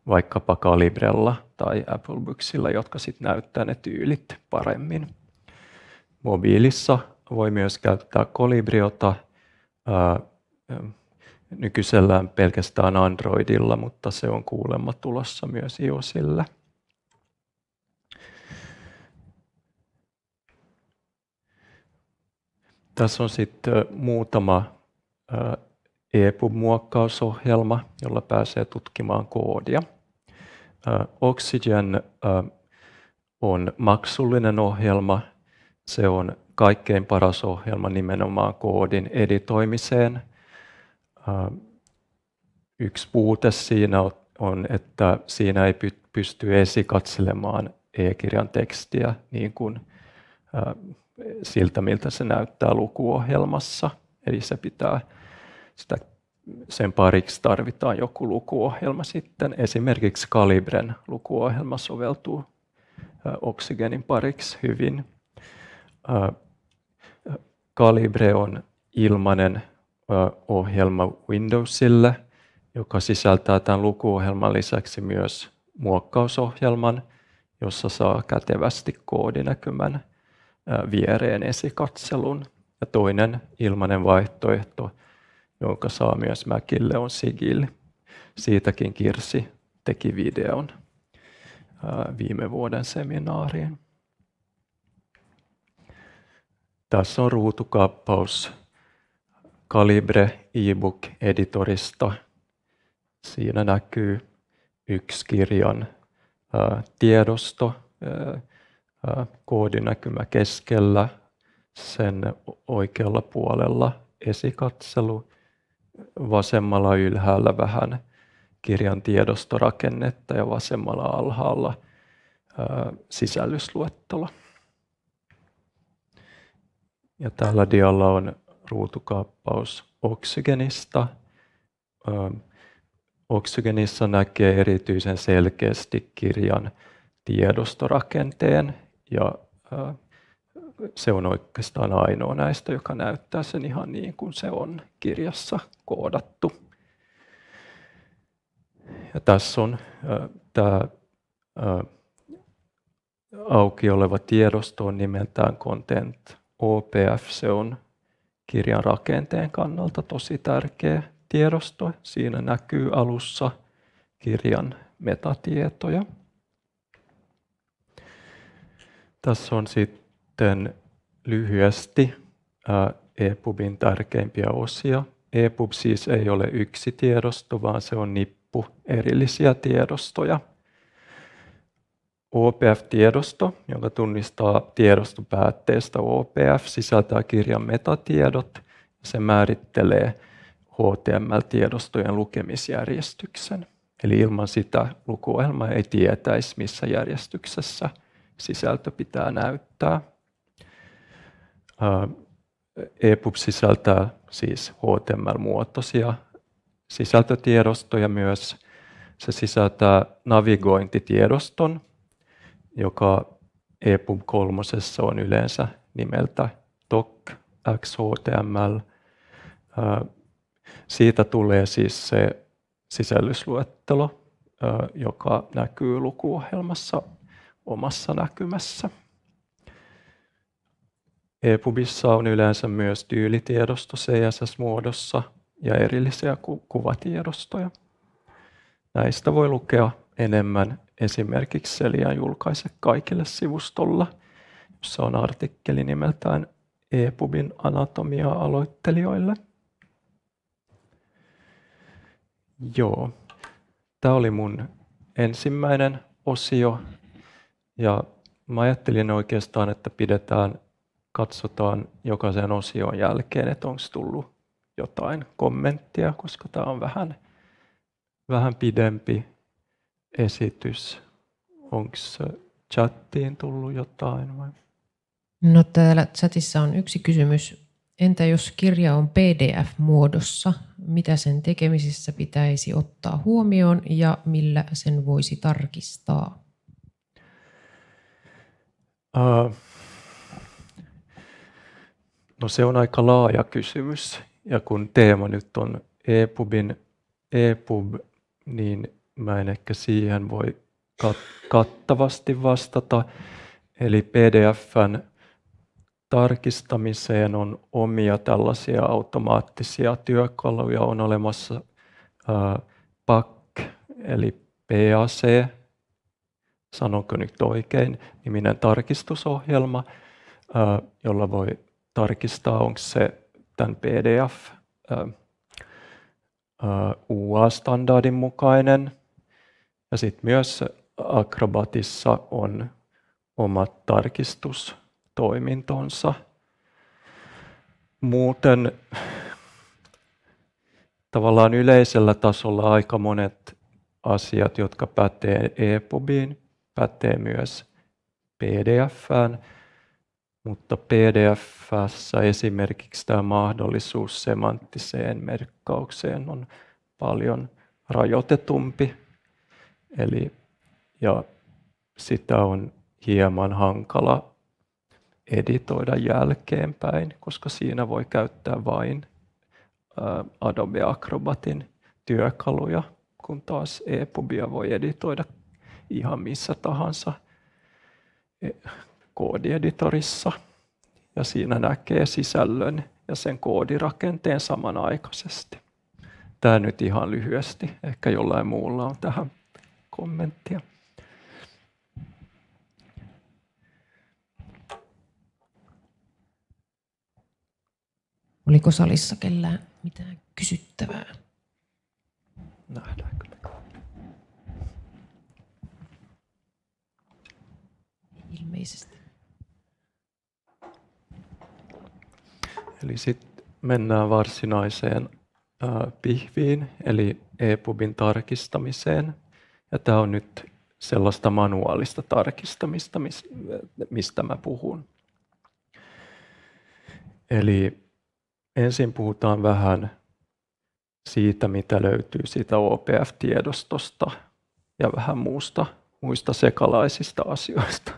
vaikkapa Calibrella tai Apple Booksilla, jotka sitten näyttää ne tyylit paremmin. Mobiilissa voi myös käyttää Colibriota, nykyisellään pelkästään Androidilla, mutta se on kuulemma tulossa myös iOSille. Tässä on sitten muutama EPUB-muokkausohjelma, jolla pääsee tutkimaan koodia. Oxygen on maksullinen ohjelma. Se on kaikkein paras ohjelma nimenomaan koodin editoimiseen. Yksi puute siinä on, että siinä ei pysty esikatselemaan e-kirjan tekstiä niin kuin siltä, miltä se näyttää lukuohjelmassa. Eli sen pariksi tarvitaan joku lukuohjelma sitten. Esimerkiksi Calibren lukuohjelma soveltuu Oxygenin pariksi hyvin. Calibre on ilmainen ohjelma Windowsille, joka sisältää tämän lukuohjelman lisäksi myös muokkausohjelman, jossa saa kätevästi koodinäkymän viereen esikatselun. Ja toinen ilmainen vaihtoehto, jonka saa myös Macille, on Sigil. Siitäkin Kirsi teki videon viime vuoden seminaariin. Tässä on ruutukaappaus Calibre ebook-editorista. Siinä näkyy yksi kirjan tiedosto, koodinäkymä keskellä, sen oikealla puolella esikatselu, vasemmalla ylhäällä vähän kirjan tiedostorakennetta ja vasemmalla alhaalla sisällysluettelo. Ja tällä dialla on ruutukaappaus Oxygenista. Oxygenissa näkee erityisen selkeästi kirjan tiedostorakenteen ja se on oikeastaan ainoa näistä, joka näyttää sen ihan niin kuin se on kirjassa koodattu. Ja tässä on tämä auki oleva tiedosto on nimeltään Content OPF. Se on kirjan rakenteen kannalta tosi tärkeä tiedosto. Siinä näkyy alussa kirjan metatietoja. Tässä on sitten lyhyesti EPUBin tärkeimpiä osia. EPUB siis ei ole yksi tiedosto, vaan se on nippu erillisiä tiedostoja. OPF-tiedosto, joka tunnistaa tiedostopäätteestä OPF, sisältää kirjan metatiedot. Se määrittelee HTML-tiedostojen lukemisjärjestyksen. Eli ilman sitä lukuohjelma ei tietäisi, missä järjestyksessä sisältö pitää näyttää. EPUB sisältää siis HTML-muotoisia sisältötiedostoja myös. Se sisältää navigointitiedoston, joka EPUB 3 on yleensä nimeltä TOC, XHTML. Siitä tulee siis se sisällysluettelo, joka näkyy lukuohjelmassa omassa näkymässä. EPUBissa on yleensä myös tyylitiedosto CSS-muodossa ja erillisiä kuvatiedostoja. Näistä voi lukea enemmän esimerkiksi Celian Julkaise kaikille -sivustolla, jossa on artikkeli nimeltään EPUBin anatomia aloittelijoille. Joo, tämä oli mun ensimmäinen osio ja mä ajattelin oikeastaan, että katsotaan jokaisen osion jälkeen, että onko tullut jotain kommenttia, koska tämä on vähän pidempi esitys. Onko chattiin tullut jotain vai? No täällä chatissa on yksi kysymys. Entä jos kirja on PDF-muodossa? Mitä sen tekemisessä pitäisi ottaa huomioon ja millä sen voisi tarkistaa? No se on aika laaja kysymys. Ja kun teema nyt on EPUB, niin mä en ehkä siihen voi kattavasti vastata. Eli PDF:n tarkistamiseen on omia tällaisia automaattisia työkaluja. On olemassa PAC, eli PAC, sanonko nyt oikein, niminen tarkistusohjelma, jolla voi tarkistaa, onko se tämän PDF UA-standardin mukainen. Ja sitten myös Acrobatissa on omat tarkistustoimintonsa. Muuten tavallaan yleisellä tasolla aika monet asiat, jotka pätee EPUBiin, pätee myös PDF:ään. Mutta PDF:ssä esimerkiksi tämä mahdollisuus semanttiseen merkkaukseen on paljon rajoitetumpi. Ja sitä on hieman hankala editoida jälkeenpäin, koska siinä voi käyttää vain Adobe Acrobatin työkaluja, kun taas EPUBia voi editoida ihan missä tahansa koodieditorissa. Ja siinä näkee sisällön ja sen koodirakenteen samanaikaisesti. Tämä nyt ihan lyhyesti. Ehkä jollain muulla on tähän kommenttia. Oliko salissa kellään mitään kysyttävää? Nähdäänkö? Ilmeisesti. Eli sitten mennään varsinaiseen pihviin, eli EPUBin tarkistamiseen. Ja tämä on nyt sellaista manuaalista tarkistamista, mistä mä puhun. Eli ensin puhutaan vähän siitä, mitä löytyy siitä OPF-tiedostosta ja vähän muista sekalaisista asioista.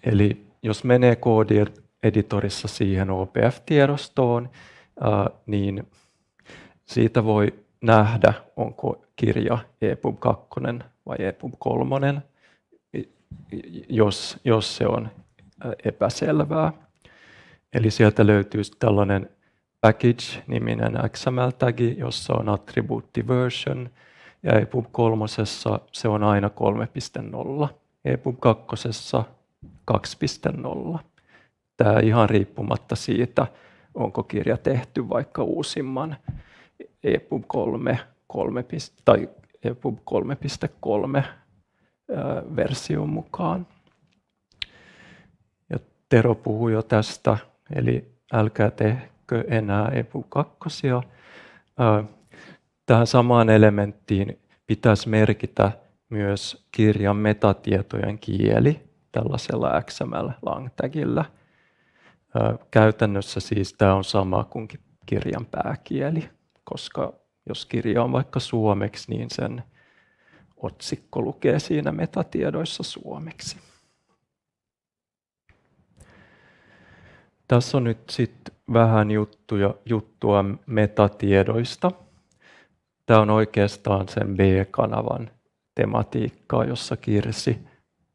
Eli jos menee koodieditorissa siihen OPF-tiedostoon, niin siitä voi nähdä, onko kirja EPUB 2 vai EPUB 3, jos se on epäselvää. Eli sieltä löytyy tällainen package-niminen XML-tagi, jossa on attribuutti version, ja EPUB 3 se on aina 3.0, EPUB 2 2.0. Tämä ihan riippumatta siitä, onko kirja tehty vaikka uusimman EPUB 3 tai EPUB 3.3 version mukaan. Ja Tero puhui jo tästä, eli älkää tehkö enää EPUB 2. Tähän samaan elementtiin pitäisi merkitä myös kirjan metatietojen kieli tällaisella XML-lang-tagillä. Käytännössä siis tämä on sama kuin kirjan pääkieli, koska jos kirja on vaikka suomeksi, niin sen otsikko lukee siinä metatiedoissa suomeksi. Tässä on nyt sitten vähän juttua metatiedoista. Tämä on oikeastaan sen B-kanavan tematiikkaa, jossa Kirsi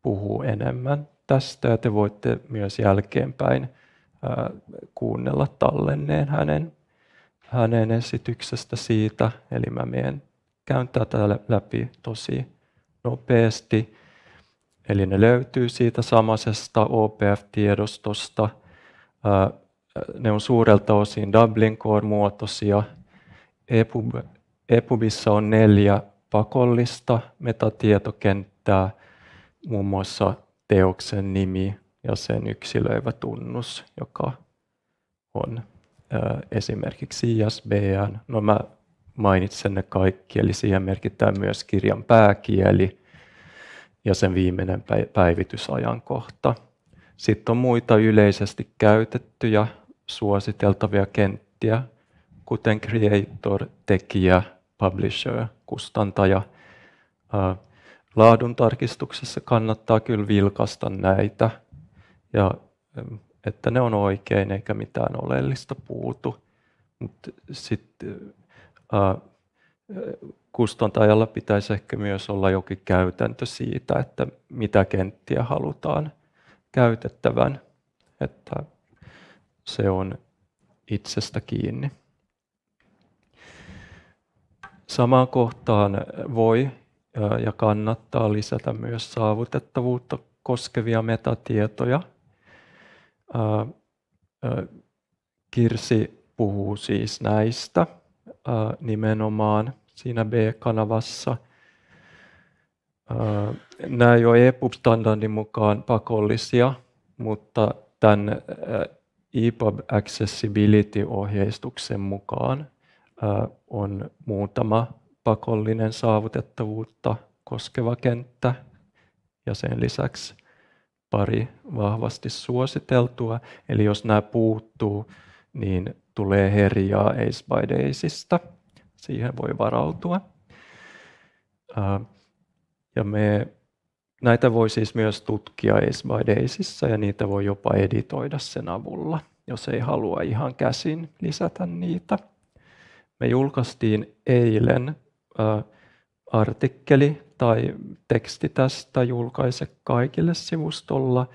puhuu enemmän tästä. Ja te voitte myös jälkeenpäin kuunnella tallenneen hänen esityksestä siitä. Eli mä käyn tätä läpi tosi nopeasti. Eli ne löytyy siitä samaisesta OPF-tiedostosta. Ne on suurelta osin Dublin Core-muotoisia. EPUBissa on 4 pakollista metatietokenttää, muun muassa teoksen nimi ja sen yksilöivä tunnus, joka on esimerkiksi ISBN. No mä mainitsen ne kaikki, eli siihen merkitään myös kirjan pääkieli ja sen viimeinen päivitysajankohta. Sitten on muita yleisesti käytettyjä suositeltavia kenttiä, kuten creator, tekijä, publisher, kustantaja. Laadun tarkistuksessa kannattaa kyllä vilkaista näitä, ja että ne on oikein eikä mitään oleellista puutu. Mutta sitten kustantajalla pitäisi ehkä myös olla jokin käytäntö siitä, että mitä kenttiä halutaan käytettävän, että se on itsestä kiinni. Samaan kohtaan voi ja kannattaa lisätä myös saavutettavuutta koskevia metatietoja. Kirsi puhuu siis näistä nimenomaan siinä B-kanavassa. Nämä ei ole EPUB-standardin mukaan pakollisia, mutta tämän EPUB Accessibility-ohjeistuksen mukaan on muutama pakollinen saavutettavuutta koskeva kenttä ja sen lisäksi pari vahvasti suositeltua. Eli jos nämä puuttuu, niin tulee herjaa Ace by Daysista. Siihen voi varautua. Ja näitä voi siis myös tutkia Ace by Daysissa ja niitä voi jopa editoida sen avulla, jos ei halua ihan käsin lisätä niitä. Me julkaistiin eilen artikkeli tai teksti tästä Julkaise kaikille -sivustolla.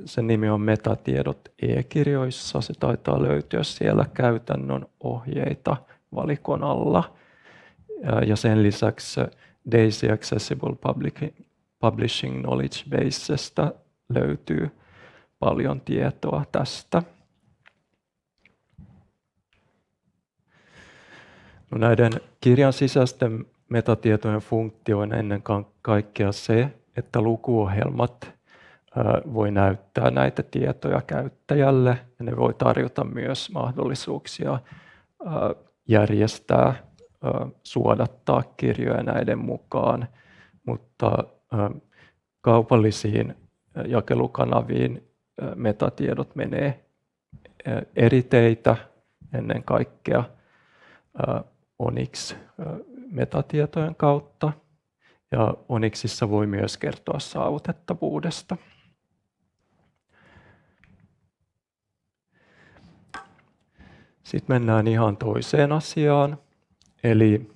Sen nimi on Metatiedot e-kirjoissa. Se taitaa löytyä siellä käytännön ohjeita valikon alla. Ja sen lisäksi Daisy Accessible Publishing Knowledge Basesta löytyy paljon tietoa tästä. No näiden kirjan sisäisten metatietojen funktio on ennen kaikkea se, että lukuohjelmat voi näyttää näitä tietoja käyttäjälle ja ne voi tarjota myös mahdollisuuksia järjestää, suodattaa kirjoja näiden mukaan, mutta kaupallisiin jakelukanaviin metatiedot menee eri teitä, ennen kaikkea Onyx-metatietojen kautta, ja Onyxissa voi myös kertoa saavutettavuudesta. Sitten mennään ihan toiseen asiaan, eli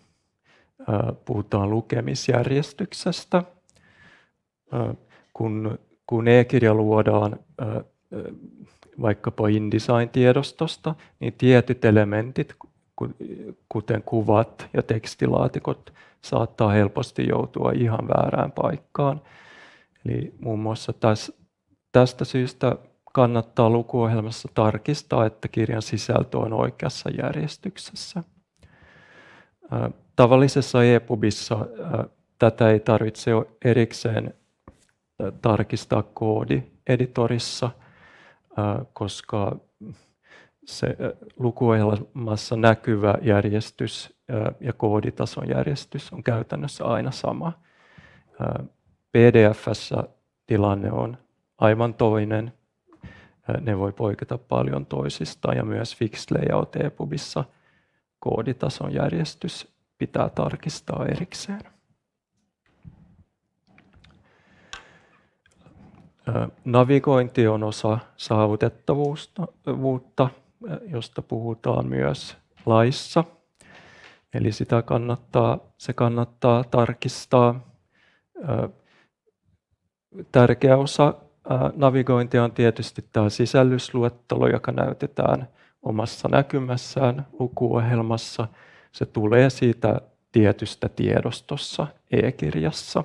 puhutaan lukemisjärjestyksestä. Kun e-kirja luodaan vaikkapa InDesign-tiedostosta, niin tietyt elementit, kuten kuvat ja tekstilaatikot, saattaa helposti joutua ihan väärään paikkaan. Eli muun muassa tästä syystä kannattaa lukuohjelmassa tarkistaa, että kirjan sisältö on oikeassa järjestyksessä. Tavallisessa EPUBissa tätä ei tarvitse erikseen tarkistaa koodieditorissa, koska se lukuohjelmassa näkyvä järjestys ja kooditason järjestys on käytännössä aina sama. PDF:ssä tilanne on aivan toinen. Ne voi poiketa paljon toisistaan ja myös Fixed Layout EPUBissa kooditason järjestys pitää tarkistaa erikseen. Navigointi on osa saavutettavuutta, josta puhutaan myös laissa. Eli se kannattaa tarkistaa. Tärkeä osa navigointia on tietysti tämä sisällysluettelo, joka näytetään omassa näkymässään lukuohjelmassa. Se tulee siitä tietystä tiedostossa e-kirjassa.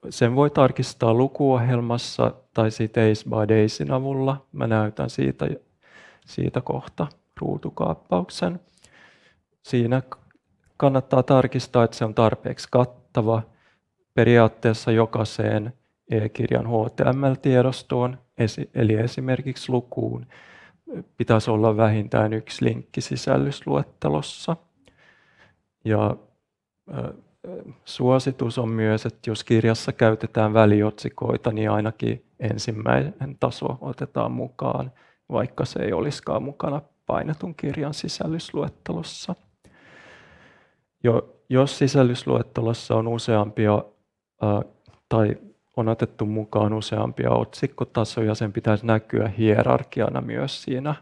Sen voi tarkistaa lukuohjelmassa tai sitten Ace by Dazyn avulla. Mä näytän siitä kohta ruutukaappauksen. Siinä kannattaa tarkistaa, että se on tarpeeksi kattava. Periaatteessa jokaiseen e-kirjan HTML-tiedostoon, eli esimerkiksi lukuun, pitäisi olla vähintään yksi linkki sisällysluettelossa. Ja suositus on myös, että jos kirjassa käytetään väliotsikoita, niin ainakin ensimmäinen taso otetaan mukaan, vaikka se ei olisikaan mukana painetun kirjan sisällysluettelossa. Jos sisällysluettelossa on useampia tai on otettu mukaan useampia otsikkotasoja, sen pitäisi näkyä hierarkiana myös siinä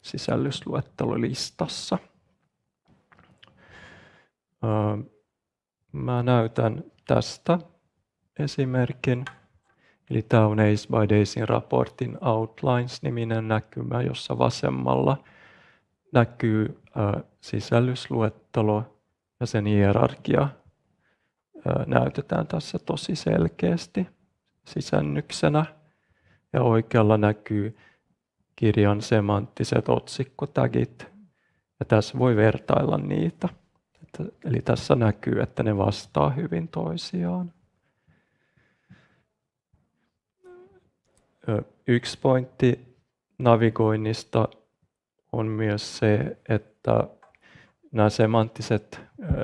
sisällysluettelolistassa. Mä näytän tästä esimerkin. Eli tämä on Ace by Dazyn raportin Outlines-niminen näkymä, jossa vasemmalla näkyy sisällysluettelo ja sen hierarkia näytetään tässä tosi selkeästi sisännyksenä. Ja oikealla näkyy kirjan semanttiset otsikkotagit. Ja tässä voi vertailla niitä. Eli tässä näkyy, että ne vastaa hyvin toisiaan. Yksi pointti navigoinnista on myös se, että nämä semanttiset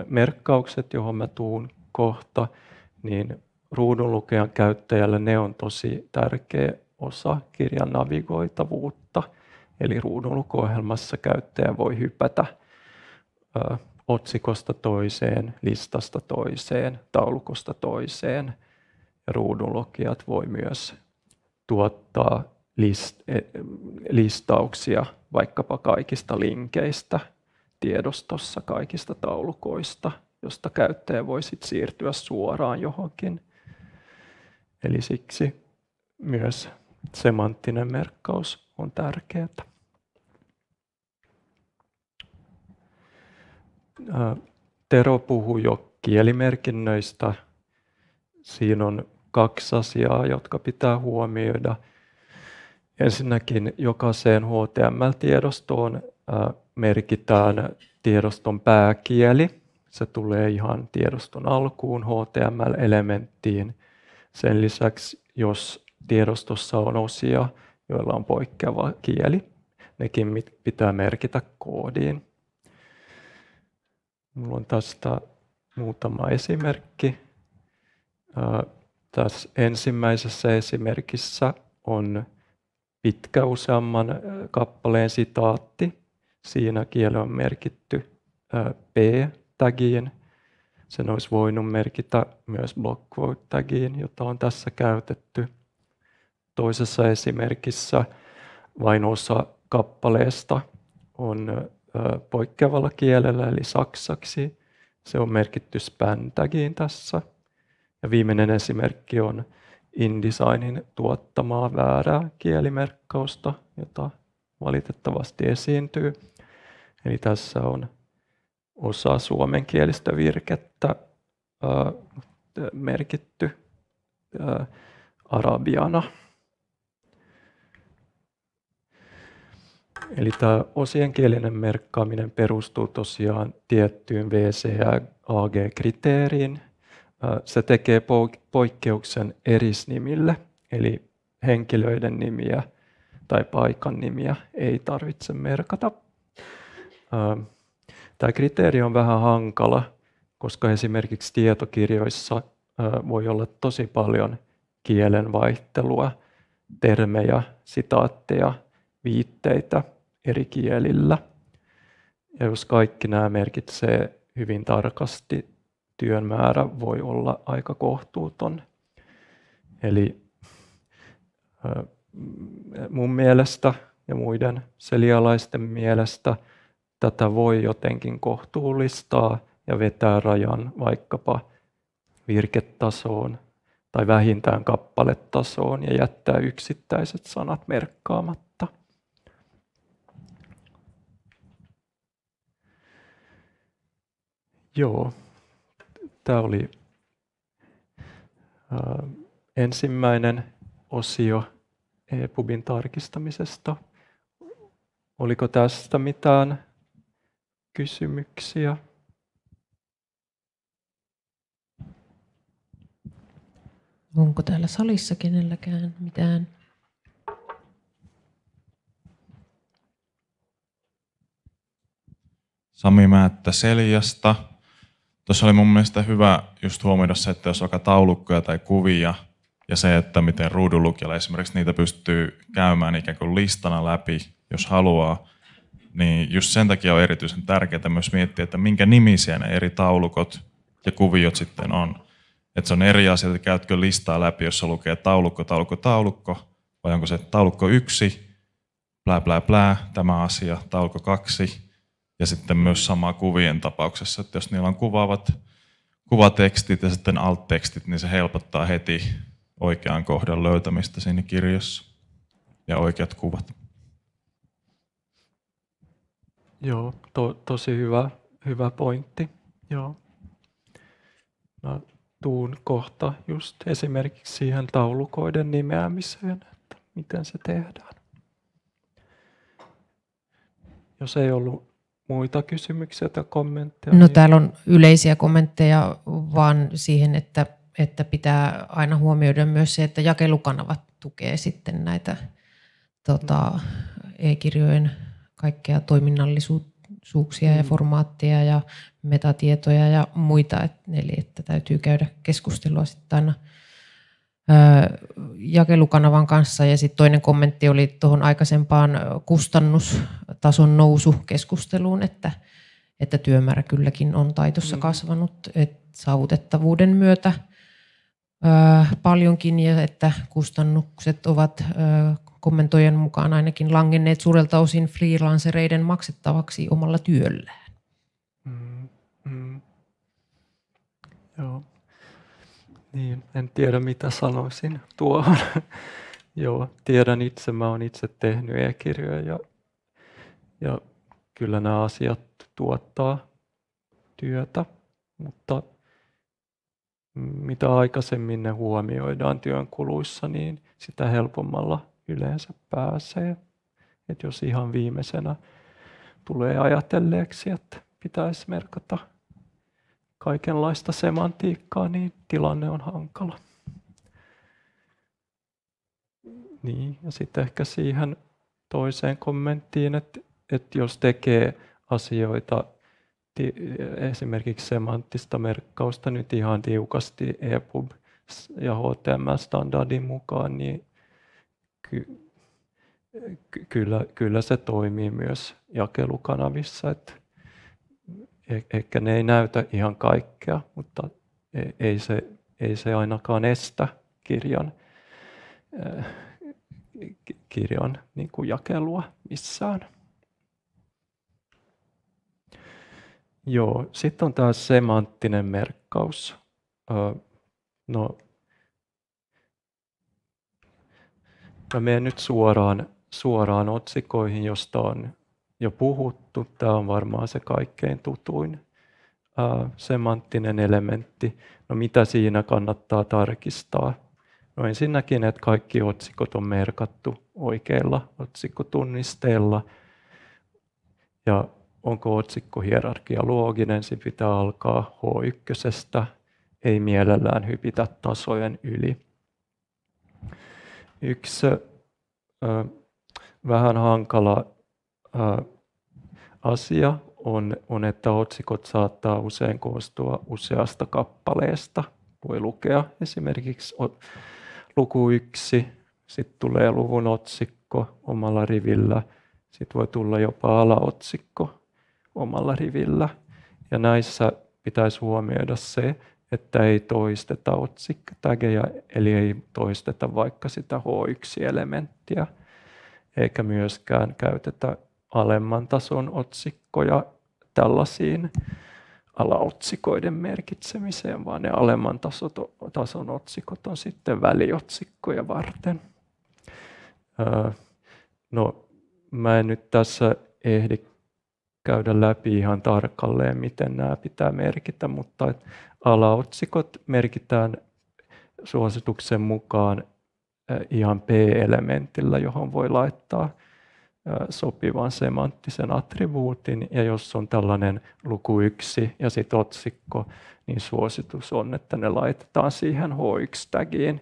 merkkaukset, johon mä tuun kohta, niin ruudunlukejan käyttäjälle ne on tosi tärkeä osa kirjan navigoitavuutta. Eli ruudunlukuohjelmassa käyttäjä voi hypätä otsikosta toiseen, listasta toiseen, taulukosta toiseen. Ja ruudunlukijat voi myös tuottaa listauksia vaikkapa kaikista linkeistä tiedostossa, kaikista taulukoista, josta käyttäjä voi sitten siirtyä suoraan johonkin. Eli siksi myös semanttinen merkkaus on tärkeää. Tero puhui jo kielimerkinnöistä. Siinä on 2 asiaa, jotka pitää huomioida. Ensinnäkin jokaiseen HTML-tiedostoon merkitään tiedoston pääkieli. Se tulee ihan tiedoston alkuun HTML-elementtiin. Sen lisäksi, jos tiedostossa on osia, joilla on poikkeava kieli, nekin pitää merkitä koodiin. Minulla on tästä muutama esimerkki. Tässä ensimmäisessä esimerkissä on pitkä useamman kappaleen sitaatti. Siinä kieli on merkitty P-tagiin. Sen olisi voinut merkitä myös block quote-tagiin, jota on tässä käytetty. Toisessa esimerkissä vain osa kappaleesta on poikkeavalla kielellä, eli saksaksi. Se on merkitty span-tagiin tässä. Ja viimeinen esimerkki on InDesignin tuottamaa väärää kielimerkkausta, jota valitettavasti esiintyy. Eli tässä on osa suomenkielistä virkettä merkitty arabiana. Eli tämä osienkielinen merkkaaminen perustuu tosiaan tiettyyn WCAG-kriteeriin. Se tekee poikkeuksen erisnimille, eli henkilöiden nimiä tai paikan nimiä ei tarvitse merkata. Tämä kriteeri on vähän hankala, koska esimerkiksi tietokirjoissa voi olla tosi paljon kielenvaihtelua, termejä, sitaatteja, viitteitä eri kielillä. Ja jos kaikki nämä merkitsee hyvin tarkasti, työn määrä voi olla aika kohtuuton. Eli mun mielestä ja muiden selialaisten mielestä tätä voi jotenkin kohtuullistaa ja vetää rajan vaikkapa virketasoon tai vähintään kappaletasoon ja jättää yksittäiset sanat merkkaamatta. Joo, tämä oli ensimmäinen osio EPUBin tarkistamisesta. Oliko tästä mitään kysymyksiä? Onko täällä salissa kenelläkään mitään? Sami Määttä Seljasta. Tuossa oli mun mielestä hyvä just huomioida se, että jos on vaikka taulukkoja tai kuvia ja se, että miten ruudunlukijalla esimerkiksi niitä pystyy käymään ikään kuin listana läpi, jos haluaa, niin just sen takia on erityisen tärkeää myös miettiä, että minkä nimisiä ne eri taulukot ja kuviot sitten on. Että se on eri asia, että käytkö listaa läpi, jossa lukee taulukko, taulukko, taulukko, vai onko se taulukko 1, plää, plää, plää, tämä asia, taulukko 2, ja sitten myös sama kuvien tapauksessa, että jos niillä on kuvaavat kuvatekstit ja sitten alt-tekstit, niin se helpottaa heti oikean kohdan löytämistä siinä kirjassa ja oikeat kuvat. Joo, tosi hyvä pointti. Joo. Mä tuun kohta just esimerkiksi siihen taulukoiden nimeämiseen, että miten se tehdään. Jos ei ollut muita kysymyksiä tai kommentteja. No niin... täällä on yleisiä kommentteja vaan siihen, että pitää aina huomioida myös se, että jakelukanavat tukee sitten näitä e-kirjojen kaikkea toiminnallisuuksia ja formaatteja ja metatietoja ja muita. Eli että täytyy käydä keskustelua sitten aina jakelukanavan kanssa. Ja sitten toinen kommentti oli tuohon aikaisempaan kustannustason nousukeskusteluun, että työmäärä kylläkin on taitossa kasvanut, että saavutettavuuden myötä paljonkin ja että kustannukset ovat kommentoijan mukaan ainakin langenneet suurelta osin freelancereiden maksettavaksi omalla työllään. Joo. Niin, en tiedä mitä sanoisin tuohon. Joo, tiedän itse, mä oon itse tehnyt e-kirjoja ja kyllä nämä asiat tuottaa työtä, mutta mitä aikaisemmin ne huomioidaan työn kuluissa, niin sitä helpommalla yleensä pääsee. Et jos ihan viimeisenä tulee ajatelleeksi, että pitäisi merkata kaikenlaista semantiikkaa, niin tilanne on hankala. Niin, ja sitten ehkä siihen toiseen kommenttiin, että jos tekee asioita, esimerkiksi semanttista merkkausta nyt ihan tiukasti EPUB ja HTML-standardin mukaan, niin kyllä se toimii myös jakelukanavissa. Että ehkä ne ei näytä ihan kaikkea, mutta ei se ainakaan estä kirjan niin kuin jakelua missään. Joo, sitten on tämä semanttinen merkkaus. No, mä menen nyt suoraan otsikoihin, josta on jo puhuttu. Tämä on varmaan se kaikkein tutuin semanttinen elementti. No mitä siinä kannattaa tarkistaa? No ensinnäkin, että kaikki otsikot on merkattu oikeilla otsikkotunnisteilla. Ja onko otsikkohierarkia looginen, se pitää alkaa H1, ei mielellään hypitä tasojen yli. Yksi vähän hankala asia on, että otsikot saattaa usein koostua useasta kappaleesta. Voi lukea esimerkiksi luku 1, sitten tulee luvun otsikko omalla rivillä, sitten voi tulla jopa alaotsikko omalla rivillä. Ja näissä pitäisi huomioida se, että ei toisteta otsikkotageja, eli ei toisteta vaikka sitä H1-elementtiä, eikä myöskään käytetä alemman tason otsikkoja tällaisiin alaotsikoiden merkitsemiseen, vaan ne alemman tason otsikot on sitten väliotsikkoja varten. No, mä en nyt tässä ehdi käydä läpi ihan tarkalleen, miten nämä pitää merkitä, mutta alaotsikot merkitään suosituksen mukaan ihan P-elementillä, johon voi laittaa sopivan semanttisen attribuutin, ja jos on tällainen luku 1 ja sitten otsikko, niin suositus on, että ne laitetaan siihen H1-tagiin,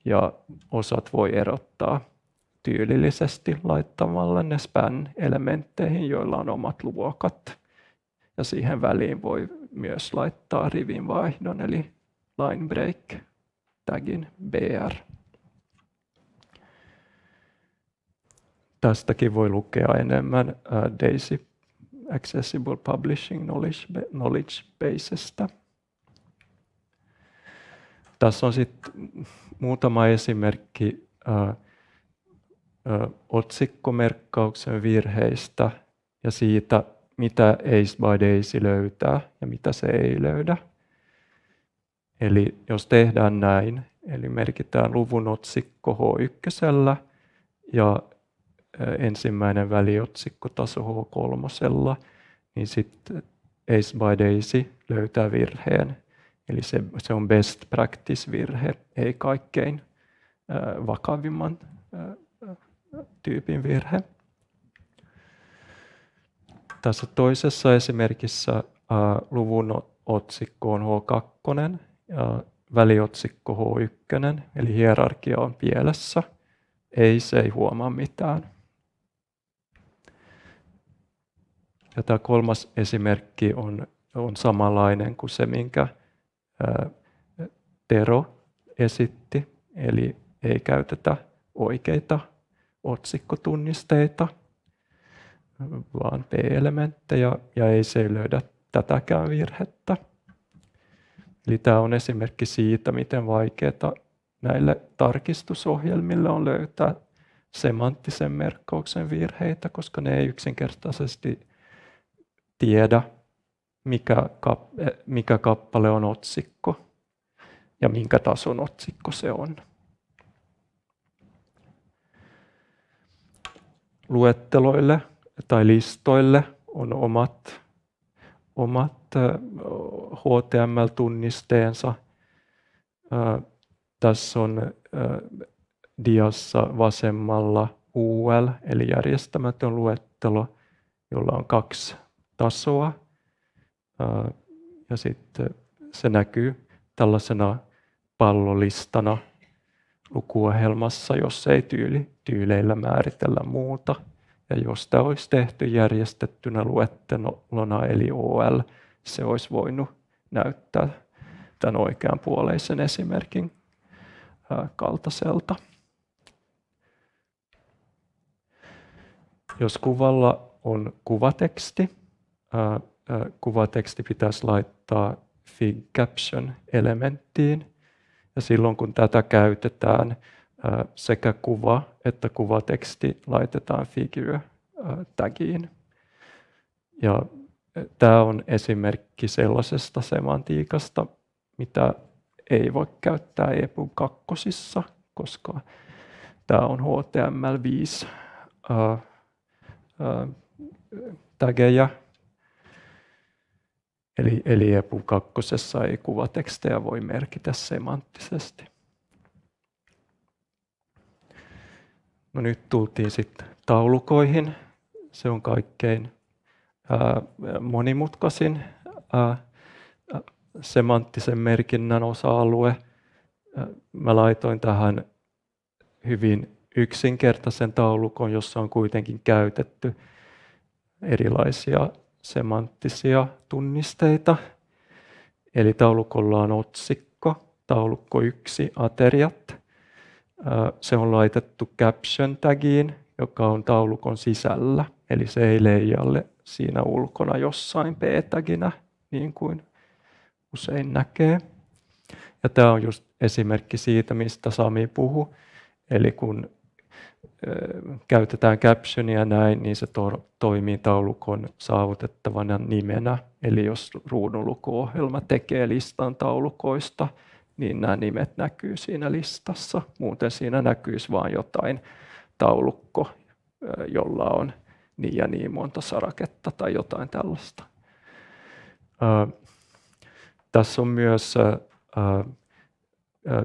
ja osat voi erottaa tyylillisesti laittamalla ne span-elementteihin, joilla on omat luokat. Ja siihen väliin voi myös laittaa rivinvaihdon, eli line break tagin BR. Tästäkin voi lukea enemmän DAISY Accessible Publishing Knowledge Basestä. Tässä on sitten muutama esimerkki otsikkomerkkauksen virheistä ja siitä, mitä Ace by Daisy löytää ja mitä se ei löydä. Eli jos tehdään näin, eli merkitään luvun otsikko H1 ja ensimmäinen väliotsikko taso H3, niin sitten Ace by Daisy löytää virheen. Eli se on best practice-virhe, ei kaikkein vakavimman tyypin virhe. Tässä toisessa esimerkissä luvun otsikko on H2 ja väliotsikko H1, eli hierarkia on pielessä. Se ei huomaa mitään. Ja tämä kolmas esimerkki on samanlainen kuin se, minkä Tero esitti, eli ei käytetä oikeita otsikkotunnisteita, vaan P-elementtejä, ja se ei löydä tätäkään virhettä. Eli tämä on esimerkki siitä, miten vaikeaa näille tarkistusohjelmille on löytää semanttisen merkkauksen virheitä, koska ne ei yksinkertaisesti tiedä, mikä kappale on otsikko ja minkä tason otsikko se on. Luetteloille tai listoille on omat HTML-tunnisteensa. Tässä on diassa vasemmalla UL, eli järjestämätön luettelo, jolla on 2 tasoa. Ja sitten se näkyy tällaisena pallolistana lukuohjelmassa, jos ei tyyleillä määritellä muuta. Ja jos tämä olisi tehty järjestettynä luettelona, eli OL, se olisi voinut näyttää tämän oikeanpuoleisen esimerkin kaltaiselta. Jos kuvalla on kuvateksti, kuvateksti pitäisi laittaa Fig Caption-elementtiin. Ja silloin kun tätä käytetään, sekä kuva että kuvateksti laitetaan Figure-tagiin. Ja tämä on esimerkki sellaisesta semantiikasta, mitä ei voi käyttää EPUB 2, koska tämä on HTML5 tageja. Eli EPUB 2 ei kuvatekstejä voi merkitä semanttisesti. No nyt tultiin sitten taulukoihin. Se on kaikkein monimutkaisin semanttisen merkinnän osa-alue. Mä laitoin tähän hyvin yksinkertaisen taulukon, jossa on kuitenkin käytetty erilaisia semanttisia tunnisteita. Eli taulukolla on otsikko, taulukko 1, ateriat. Se on laitettu caption-tagiin, joka on taulukon sisällä, eli se ei leijalle siinä ulkona jossain p-taginä, niin kuin usein näkee. Ja tämä on just esimerkki siitä, mistä Sami puhui. Eli kun käytetään captionia näin, niin se toimii taulukon saavutettavana nimenä. Eli jos ruudunlukuohjelma tekee listan taulukoista, niin nämä nimet näkyy siinä listassa. Muuten siinä näkyisi vain jotain taulukko, jolla on niin ja niin monta saraketta tai jotain tällaista. Tässä on myös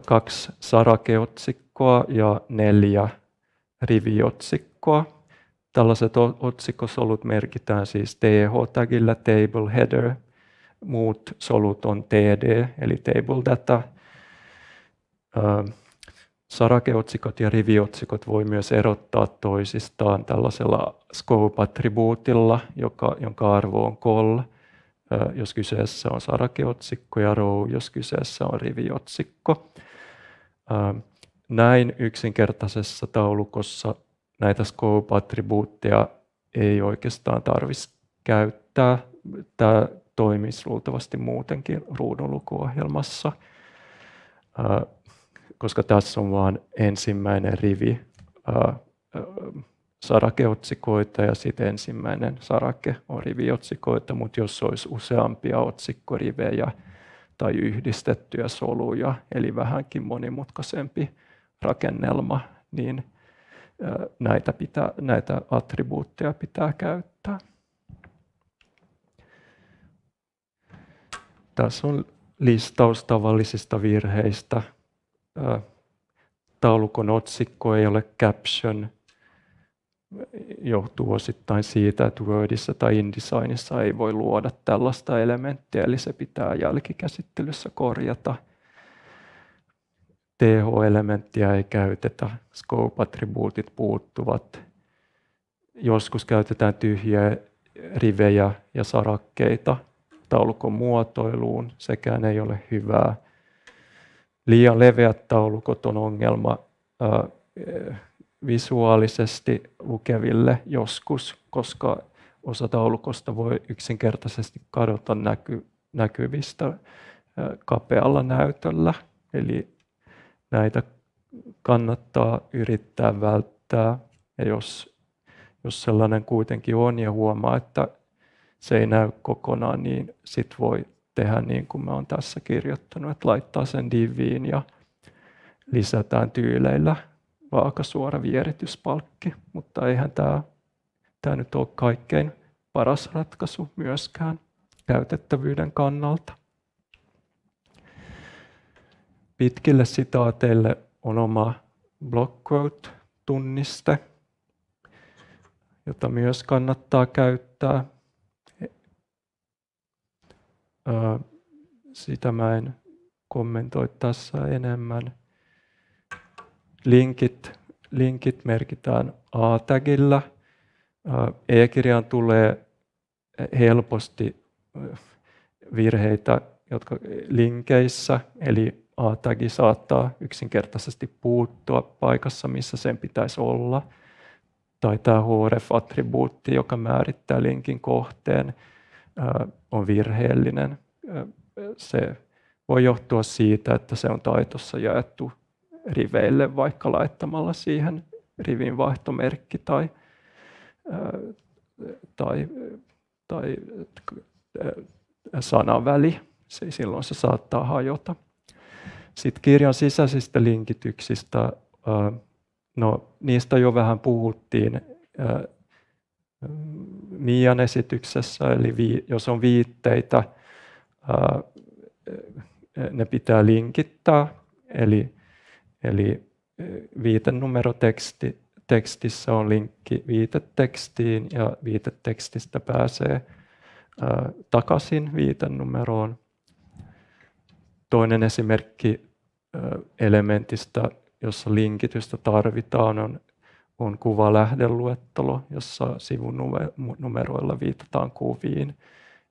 2 sarakeotsikkoa ja 4 riviotsikkoa. Tällaiset otsikosolut merkitään siis TH-tagillä, table header. Muut solut on TD, eli table data. Sarakeotsikot ja riviotsikot voi myös erottaa toisistaan tällaisella scope-attribuutilla, jonka arvo on call, jos kyseessä on sarakeotsikko, ja row, jos kyseessä on riviotsikko. Näin yksinkertaisessa taulukossa näitä scope-attribuutteja ei oikeastaan tarvitsisi käyttää. Tämä toimisi luultavasti muutenkin ruudunlukuohjelmassa, koska tässä on vain ensimmäinen rivi sarakeotsikoita ja sitten ensimmäinen sarake on riviotsikoita, mutta jos olisi useampia otsikkorivejä tai yhdistettyjä soluja, eli vähänkin monimutkaisempi rakennelma, niin näitä attribuutteja pitää käyttää. Tässä on listaus tavallisista virheistä. Taulukon otsikko ei ole caption. Johtuu osittain siitä, että Wordissa tai InDesignissa ei voi luoda tällaista elementtiä, eli se pitää jälkikäsittelyssä korjata. TH-elementtiä ei käytetä, scope-attribuutit puuttuvat. Joskus käytetään tyhjiä rivejä ja sarakkeita taulukon muotoiluun, sekään ei ole hyvää. Liian leveät taulukot on ongelma visuaalisesti lukeville joskus, koska osa taulukosta voi yksinkertaisesti kadota näkyvistä kapealla näytöllä. Eli näitä kannattaa yrittää välttää. Ja jos sellainen kuitenkin on ja huomaa, että se ei näy kokonaan, niin sit voi tehdä niin kuin mä oon tässä kirjoittanut, että laittaa sen diviin ja lisätään tyyleillä vaakasuora vierityspalkki, mutta eihän tämä nyt ole kaikkein paras ratkaisu myöskään käytettävyyden kannalta. Pitkille sitaateille on oma block quote-tunniste, jota myös kannattaa käyttää. Sitä mä en kommentoi tässä enemmän. Linkit merkitään A-tagillä. E-kirjaan tulee helposti virheitä jotka linkeissä, eli A-tagi saattaa yksinkertaisesti puuttua paikassa, missä sen pitäisi olla. Tai tämä href-attribuutti, joka määrittää linkin kohteen, on virheellinen. Se voi johtua siitä, että se on taitossa jaettu riveille vaikka laittamalla siihen rivin vaihtomerkki tai sanaväli. Silloin se saattaa hajota. Sitten kirjan sisäisistä linkityksistä, no niistä jo vähän puhuttiin Mian esityksessä, eli jos on viitteitä, ne pitää linkittää, eli viitenumerotekstissä on linkki viitetekstiin ja viitetekstistä pääsee takaisin viitenumeroon. Toinen esimerkki elementistä, jossa linkitystä tarvitaan, on kuvalähdeluettelo, jossa sivunumeroilla viitataan kuviin.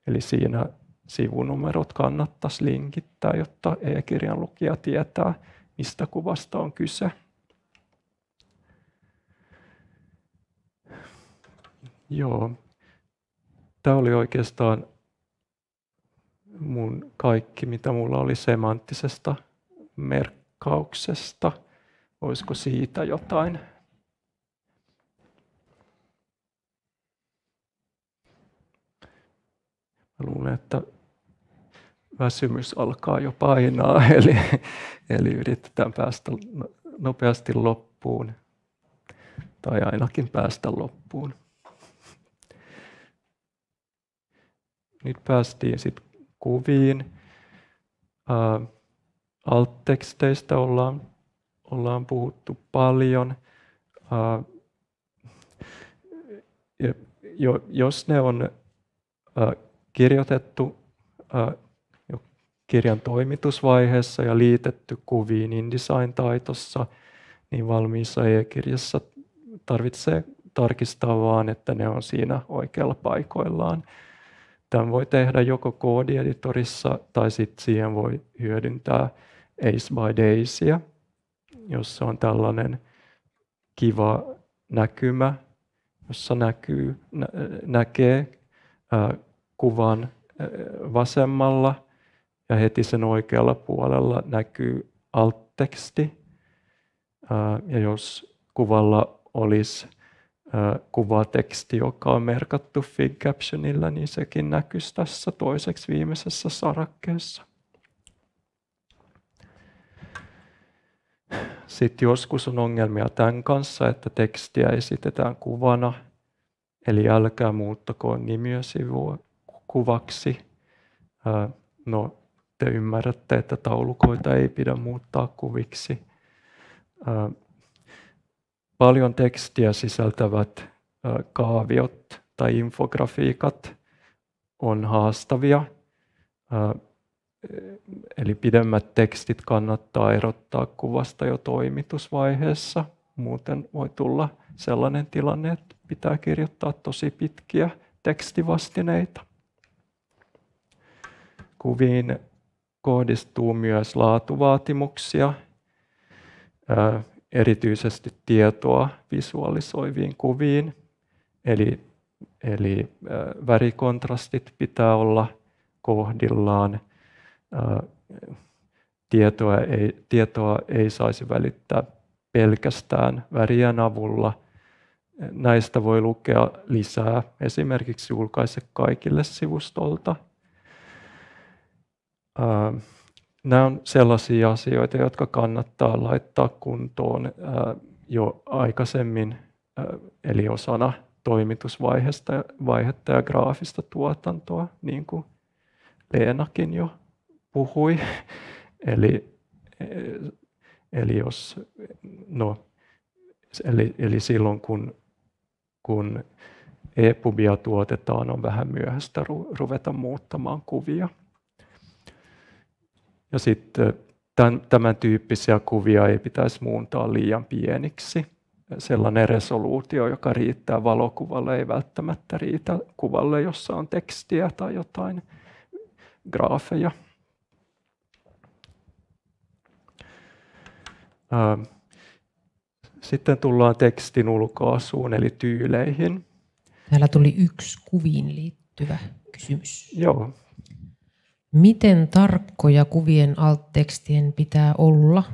Eli siinä sivunumerot kannattaisi linkittää, jotta e-kirjan lukija tietää, mistä kuvasta on kyse. Joo. Tämä oli oikeastaan kaikki, mitä mulla oli semanttisesta merkkauksesta. Olisiko siitä jotain? Mä luulen, että väsymys alkaa jo painaa, eli yritetään päästä nopeasti loppuun, tai ainakin päästä loppuun. Nyt päästiin sitten kuviin. Alt-teksteistä ollaan puhuttu paljon. Jos ne on kirjoitettu jo kirjan toimitusvaiheessa ja liitetty kuviin InDesign-taitossa, niin valmiissa e-kirjassa tarvitsee tarkistaa vaan, että ne on siinä oikealla paikoillaan. Tämän voi tehdä joko koodieditorissa tai sitten siihen voi hyödyntää Ace by Daisyä, jossa on tällainen kiva näkymä, jossa näkee kuvan vasemmalla ja heti sen oikealla puolella näkyy alt-teksti. Ja jos kuvalla olisi kuvateksti, joka on merkattu Fig Captionilla, niin sekin näkyisi tässä toiseksi viimeisessä sarakkeessa. Sitten joskus on ongelmia tämän kanssa, että tekstiä esitetään kuvana, eli älkää muuttako nimiösivua kuvaksi. No, te ymmärrätte, että taulukoita ei pidä muuttaa kuviksi. Paljon tekstiä sisältävät kaaviot tai infografiikat on haastavia. Eli pidemmät tekstit kannattaa erottaa kuvasta jo toimitusvaiheessa. Muuten voi tulla sellainen tilanne, että pitää kirjoittaa tosi pitkiä tekstivastineita. Kuviin kohdistuu myös laatuvaatimuksia, erityisesti tietoa visualisoiviin kuviin. Eli värikontrastit pitää olla kohdillaan. Tietoa ei saisi välittää pelkästään värien avulla. Näistä voi lukea lisää esimerkiksi Julkaise kaikille -sivustolta. Nämä on sellaisia asioita, jotka kannattaa laittaa kuntoon jo aikaisemmin, eli osana toimitusvaihetta ja graafista tuotantoa, niin kuin Leenakin jo puhui. Eli silloin kun e-pubia tuotetaan, on vähän myöhäistä ruveta muuttamaan kuvia. Ja sitten tämän tyyppisiä kuvia ei pitäisi muuntaa liian pieniksi. Sellainen resoluutio, joka riittää valokuvalle, ei välttämättä riitä kuvalle, jossa on tekstiä tai jotain graafeja. Sitten tullaan tekstin ulkoasuun eli tyyleihin. Täällä tuli yksi kuviin liittyvä kysymys. Joo. Miten tarkkoja kuvien alt-tekstien pitää olla?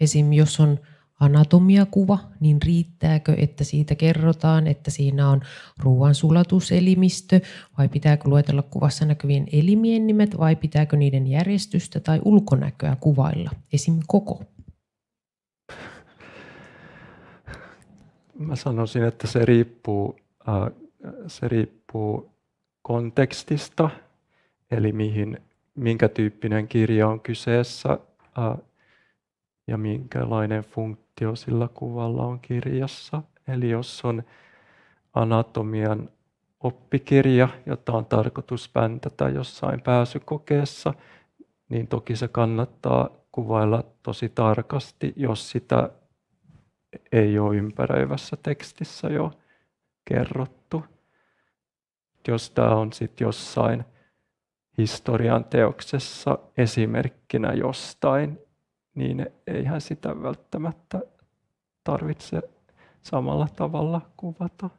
Esim. Jos on anatomiakuva, niin riittääkö, että siitä kerrotaan, että siinä on ruoansulatuselimistö, vai pitääkö luetella kuvassa näkyvien elimien nimet, vai pitääkö niiden järjestystä tai ulkonäköä kuvailla, esim. Koko? Mä sanoisin, että se riippuu kontekstista, eli minkä tyyppinen kirja on kyseessä ja minkälainen funktio sillä kuvalla on kirjassa. Eli jos on anatomian oppikirja, jota on tarkoitus päntätä jossain pääsykokeessa, niin toki se kannattaa kuvailla tosi tarkasti, jos sitä ei ole ympäröivässä tekstissä jo kerrottu. Jos tämä on sitten jossain historian teoksessa esimerkkinä jostain, niin eihän sitä välttämättä tarvitse samalla tavalla kuvata.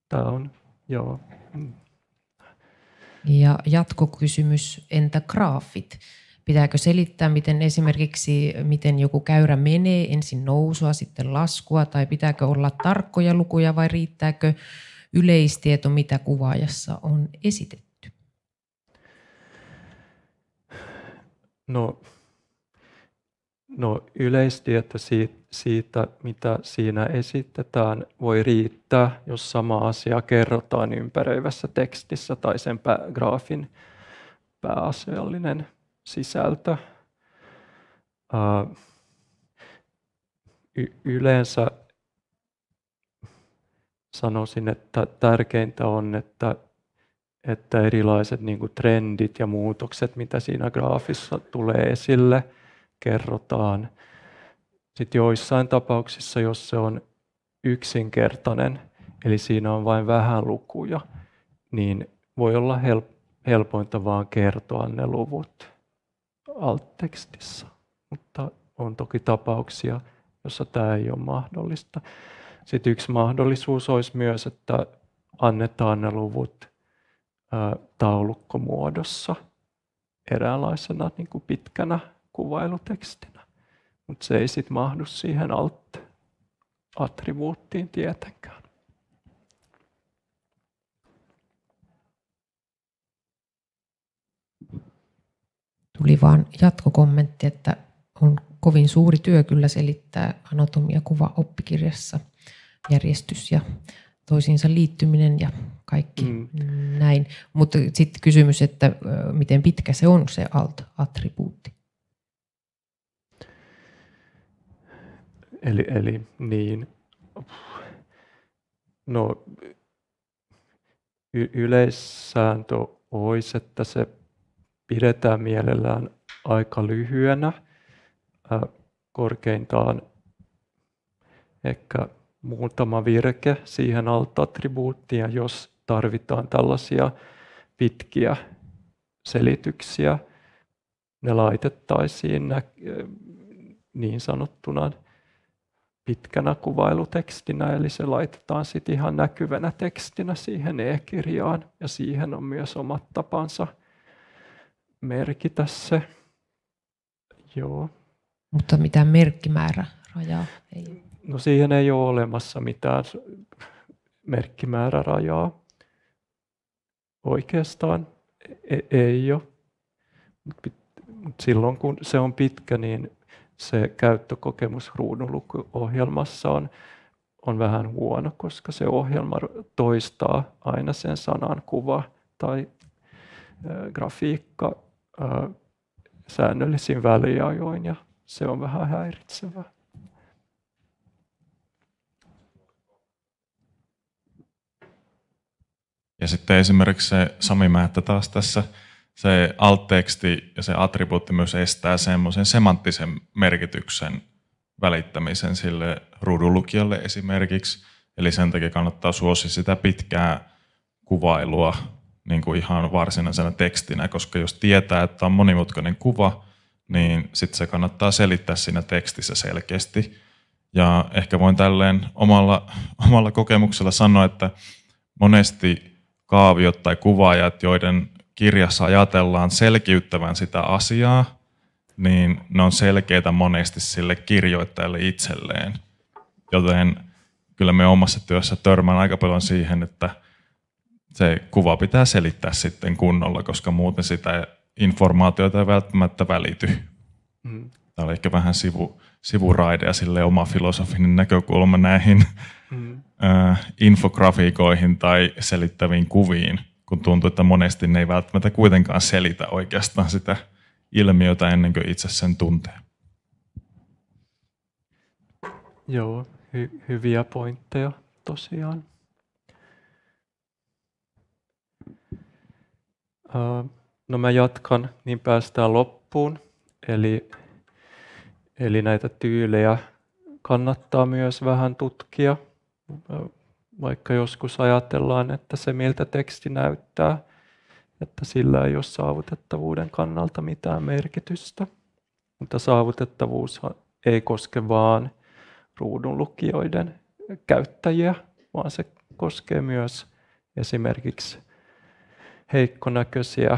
Tämä on, joo. Ja jatkokysymys, entä graafit? Pitääkö selittää, miten joku käyrä menee, ensin nousua, sitten laskua, tai pitääkö olla tarkkoja lukuja vai riittääkö yleistieto, mitä kuvaajassa on esitetty? No yleistieto siitä, mitä siinä esitetään, voi riittää, jos sama asia kerrotaan ympäröivässä tekstissä tai sen graafin pääasiallinen sisältö. Yleensä sanoisin, että tärkeintä on, että erilaiset niin kuin trendit ja muutokset, mitä siinä graafissa tulee esille, kerrotaan. Sitten joissain tapauksissa, jos se on yksinkertainen, eli siinä on vain vähän lukuja, niin voi olla helpointa vaan kertoa ne luvut alt-tekstissä. Mutta on toki tapauksia, jossa tämä ei ole mahdollista. Sitten yksi mahdollisuus olisi myös, että annetaan ne luvut taulukkomuodossa eräänlaisena niin kuin pitkänä kuvailutekstinä. Mutta se ei sitten mahdu siihen alt-attribuuttiin tietenkään. Tuli vaan jatkokommentti, että on kovin suuri työ kyllä selittää anatomiakuva oppikirjassa, järjestys ja toisiinsa liittyminen ja kaikki näin. Mutta sitten kysymys, että miten pitkä se on se alt-attribuutti? Eli niin. No, yleissääntö olisi, että se pidetään mielellään aika lyhyenä, korkeintaan ehkä muutama virke siihen alt-attribuuttiin, ja jos tarvitaan tällaisia pitkiä selityksiä, ne laitettaisiin niin sanottuna pitkänä kuvailutekstinä, eli se laitetaan sitten ihan näkyvänä tekstinä siihen e-kirjaan, ja siihen on myös omat tapansa merkitä se. Joo. Mutta mitään merkkimäärärajaa ei. No siihen ei ole olemassa mitään merkkimäärärajaa. Oikeastaan ei ole. Mutta silloin kun se on pitkä, niin se käyttökokemus ruudunlukuohjelmassa on vähän huono, koska se ohjelma toistaa aina sen sanan kuva tai grafiikka säännöllisin väliajoin, ja se on vähän häiritsevää. Ja sitten esimerkiksi se Sami Määttä taas tässä, se alt-teksti ja se attribuutti myös estää semmoisen semanttisen merkityksen välittämisen sille ruudunlukijalle esimerkiksi. Eli sen takia kannattaa suosia sitä pitkää kuvailua niin kuin ihan varsinaisena tekstinä, koska jos tietää, että on monimutkainen kuva, niin sitten se kannattaa selittää siinä tekstissä selkeästi. Ja ehkä voin tälleen omalla kokemuksella sanoa, että monesti kaaviot tai kuvaajat, joiden kirjassa ajatellaan selkiyttävän sitä asiaa, niin ne on selkeitä monesti sille kirjoittajalle itselleen. Joten kyllä me omassa työssä törmään aika paljon siihen, että se kuva pitää selittää sitten kunnolla, koska muuten sitä informaatiota ei välttämättä välity. Tämä oli ehkä vähän sivuraide ja sille oma filosofinen näkökulma näihin infografiikoihin tai selittäviin kuviin, kun tuntuu, että monesti ne ei välttämättä kuitenkaan selitä oikeastaan sitä ilmiötä ennen kuin itse sen tuntee. Joo, hyviä pointteja tosiaan. No mä jatkan, niin päästään loppuun. Eli näitä tyylejä kannattaa myös vähän tutkia, vaikka joskus ajatellaan, että se miltä teksti näyttää, että sillä ei ole saavutettavuuden kannalta mitään merkitystä. Mutta saavutettavuus ei koske vaan ruudunlukijoiden käyttäjiä, vaan se koskee myös esimerkiksi heikkonäköisiä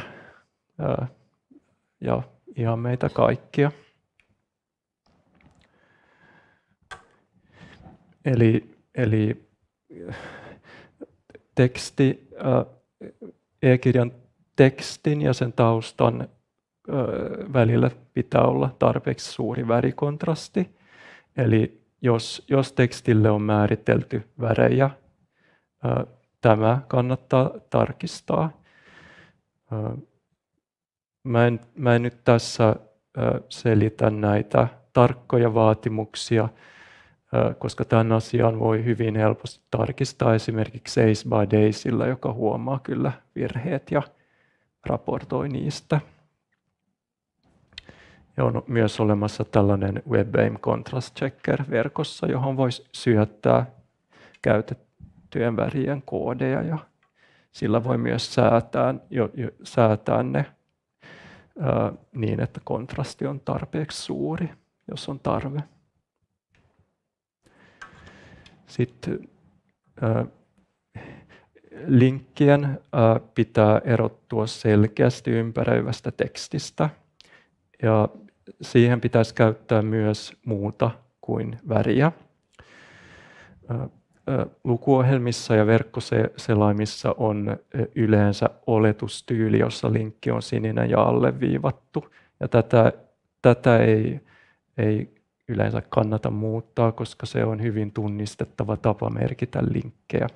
ja ihan meitä kaikkia. Eli teksti, e-kirjan tekstin ja sen taustan välillä pitää olla tarpeeksi suuri värikontrasti. Eli jos tekstille on määritelty värejä, tämä kannattaa tarkistaa. Mä en nyt tässä selitä näitä tarkkoja vaatimuksia, koska tämän asian voi hyvin helposti tarkistaa esimerkiksi Ace by Daysilla, joka huomaa kyllä virheet ja raportoi niistä. Ja on myös olemassa tällainen WebAIM Contrast Checker verkossa, johon voisi syöttää käytettyjen värien koodeja ja sillä voi myös säätää ne niin, että kontrasti on tarpeeksi suuri, jos on tarve. Sitten linkkien pitää erottua selkeästi ympäröivästä tekstistä ja siihen pitäisi käyttää myös muuta kuin väriä. Lukuohjelmissa ja verkkoselaimissa on yleensä oletustyyli, jossa linkki on sininen ja alleviivattu. Ja tätä ei yleensä kannata muuttaa, koska se on hyvin tunnistettava tapa merkitä linkkejä.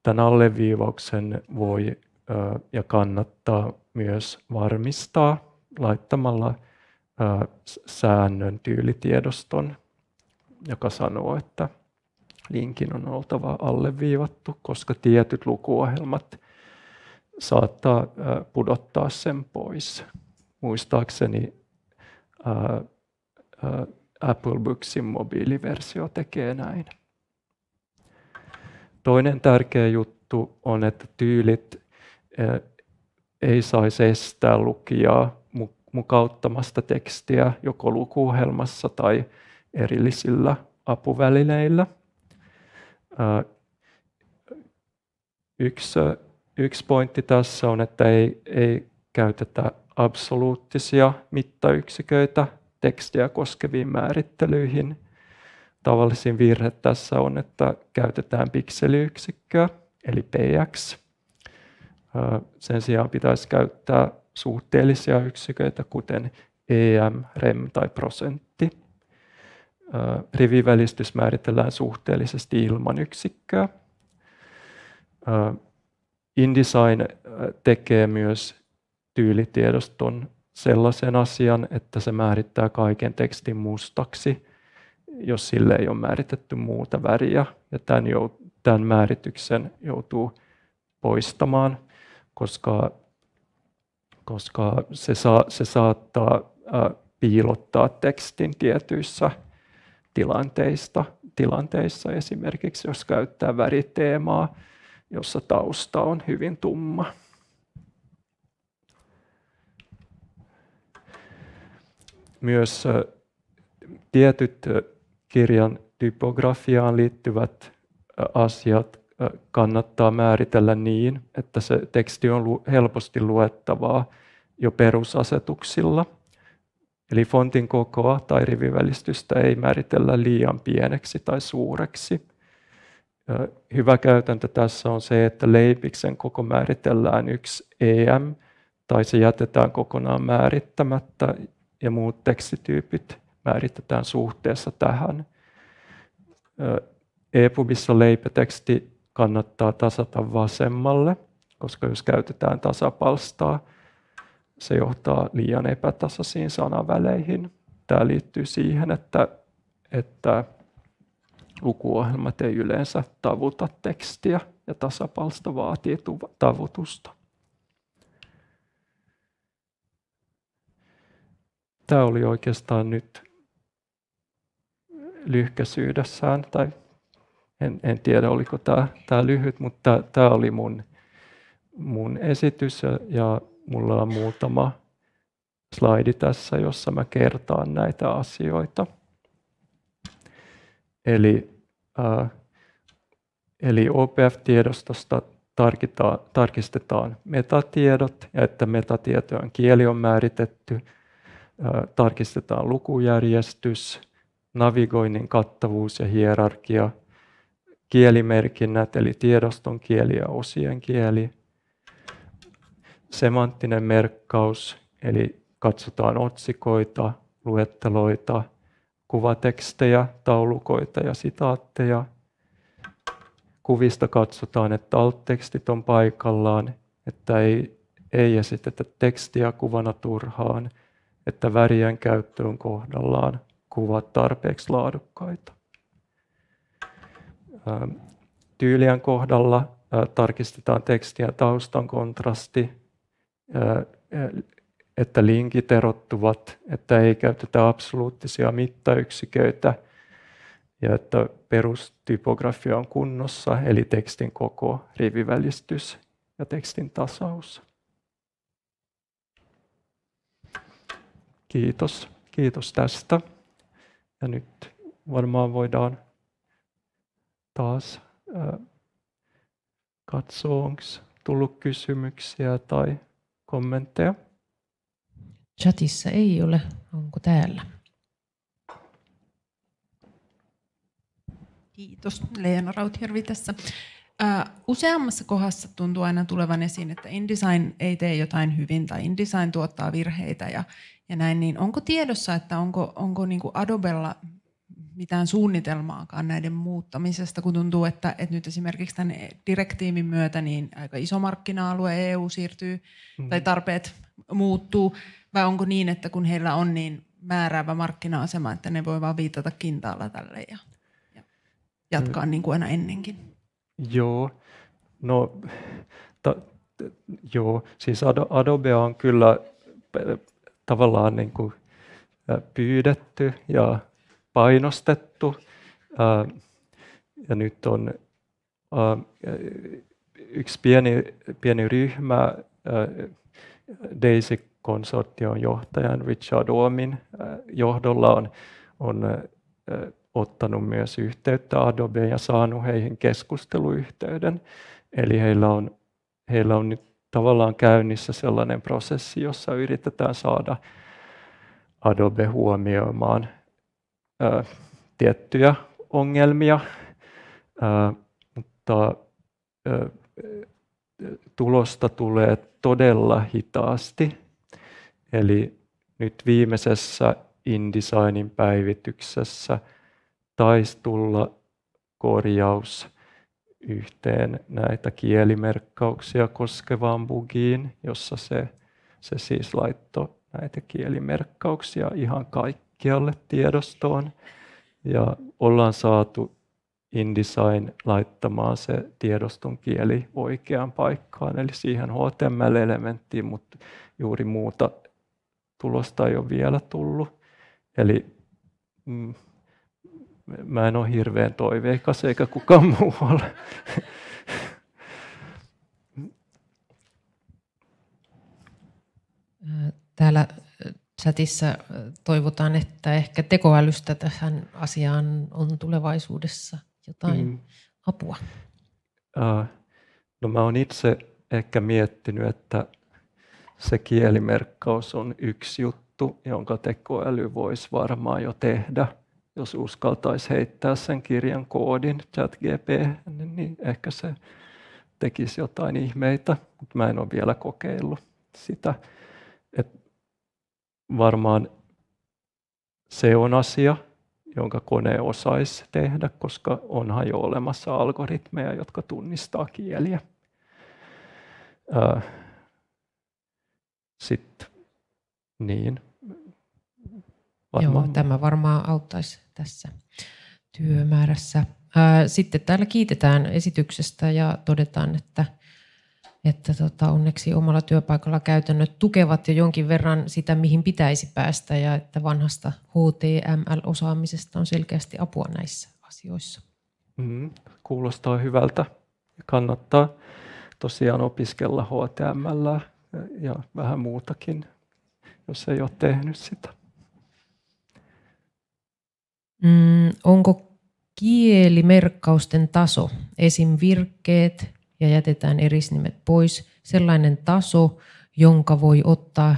Tämän alleviivauksen voi ja kannattaa myös varmistaa laittamalla säännön tyylitiedoston, joka sanoo, että linkin on oltava alleviivattu, koska tietyt lukuohjelmat saattaa pudottaa sen pois. Muistaakseni Apple Booksin mobiiliversio tekee näin. Toinen tärkeä juttu on, että tyylit ei saisi estää lukijaa mukauttamasta tekstiä joko lukuohjelmassa tai erillisillä apuvälineillä. Yksi pointti tässä on, että ei käytetä absoluuttisia mittayksiköitä tekstiä koskeviin määrittelyihin. Tavallisin virhe tässä on, että käytetään pikseliyksikköä, eli px. Sen sijaan pitäisi käyttää suhteellisia yksiköitä, kuten em, rem tai prosentti. Rivivälistys määritellään suhteellisesti ilman yksikköä. InDesign tekee myös tyylitiedoston sellaisen asian, että se määrittää kaiken tekstin mustaksi, jos sille ei ole määritetty muuta väriä. Ja tämän määrityksen joutuu poistamaan, koska se saattaa piilottaa tekstin tietyissä tilanteissa, esimerkiksi jos käyttää väriteemaa, jossa tausta on hyvin tumma. Myös tietyt kirjan typografiaan liittyvät asiat kannattaa määritellä niin, että se teksti on helposti luettavaa jo perusasetuksilla. Eli fontin kokoa tai rivivälistystä ei määritellä liian pieneksi tai suureksi. Hyvä käytäntö tässä on se, että leipiksen koko määritellään 1 em tai se jätetään kokonaan määrittämättä ja muut tekstityypit määritetään suhteessa tähän. EPUBissa leipäteksti kannattaa tasata vasemmalle, koska jos käytetään tasapalstaa, se johtaa liian epätasaisiin sanaväleihin. Tämä liittyy siihen, että lukuohjelmat ei yleensä tavuta tekstiä ja tasapalsta vaatii tavutusta. Tämä oli oikeastaan nyt lyhkäisyydessään, tai en tiedä oliko tämä lyhyt, mutta tämä oli mun esitys ja mulla on muutama slaidi tässä, jossa mä kertaan näitä asioita. Eli OPF-tiedostosta tarkistetaan metatiedot ja että metatietojen kieli on määritetty, tarkistetaan lukujärjestys, navigoinnin kattavuus ja hierarkia, kielimerkinnät eli tiedoston kieli ja osien kieli, semanttinen merkkaus eli katsotaan otsikoita, luetteloita, kuvatekstejä, taulukoita ja sitaatteja. Kuvista katsotaan, että alt-tekstit on paikallaan, että ei esitetä tekstiä kuvana turhaan, että värien käyttö on kohdallaan, kuvat tarpeeksi laadukkaita. Tyylien kohdalla tarkistetaan tekstin ja taustan kontrasti, että linkit erottuvat, että ei käytetä absoluuttisia mittayksiköitä ja että perustypografia on kunnossa, eli tekstin koko, rivivälistys ja tekstin tasaus. Kiitos tästä. Ja nyt varmaan voidaan taas katsoa, onko tullut kysymyksiä tai kommentteja. Chatissa ei ole. Onko täällä? Kiitos. Leena Rautjärvi tässä. Useammassa kohdassa tuntuu aina tulevan esiin, että InDesign ei tee jotain hyvin tai InDesign tuottaa virheitä ja näin. Niin onko tiedossa, että onko niin kuin Adobella mitään suunnitelmaakaan näiden muuttamisesta, kun tuntuu, että nyt esimerkiksi tämän direktiivin myötä niin aika iso markkina-alue EU siirtyy tai tarpeet muuttuu, vai onko niin, että kun heillä on niin määräävä markkina-asema, että ne voi vaan viitata kintaalla tälle ja jatkaa niin kuin aina ennenkin? Joo, no siis Adobe on kyllä tavallaan niin kuin pyydetty ja painostettu. Ja nyt on yksi pieni ryhmä, DAISY-konsortion johtajan Richard Oomin johdolla on ottanut myös yhteyttä Adobeen ja saanut heihin keskusteluyhteyden. Eli heillä on nyt tavallaan käynnissä sellainen prosessi, jossa yritetään saada Adobe huomioimaan tiettyjä ongelmia, mutta tulosta tulee todella hitaasti. Eli nyt viimeisessä InDesignin päivityksessä taisi tulla korjaus yhteen näitä kielimerkkauksia koskevaan bugiin, jossa se siis laittoi näitä kielimerkkauksia ihan kaikkialle tiedostoon. Ja ollaan saatu InDesign laittamaan se tiedoston kieli oikeaan paikkaan, eli siihen HTML-elementtiin, mutta juuri muuta tulosta ei ole vielä tullut. Eli mä en ole hirveän toiveikas eikä kukaan muu ole. Täällä chatissa toivotaan, että ehkä tekoälystä tähän asiaan on tulevaisuudessa jotain apua. No mä oon itse ehkä miettinyt, että se kielimerkkaus on yksi juttu, jonka tekoäly voisi varmaan jo tehdä. Jos uskaltaisi heittää sen kirjan koodin ChatGPT:hen, niin ehkä se tekisi jotain ihmeitä, mutta mä en ole vielä kokeillut sitä. Et varmaan se on asia, jonka kone osaisi tehdä, koska onhan jo olemassa algoritmeja, jotka tunnistaa kieliä. Sitten niin. Joo, tämä varmaan auttaisi tässä työmäärässä. Sitten täällä kiitetään esityksestä ja todetaan, että onneksi omalla työpaikalla käytännöt tukevat jo jonkin verran sitä, mihin pitäisi päästä, ja että vanhasta HTML-osaamisesta on selkeästi apua näissä asioissa. Kuulostaa hyvältä. Kannattaa tosiaan opiskella HTML ja vähän muutakin, jos ei ole tehnyt sitä. Onko kielimerkkausten taso, esim. Virkkeet, ja jätetään erisnimet pois. Sellainen taso, jonka voi ottaa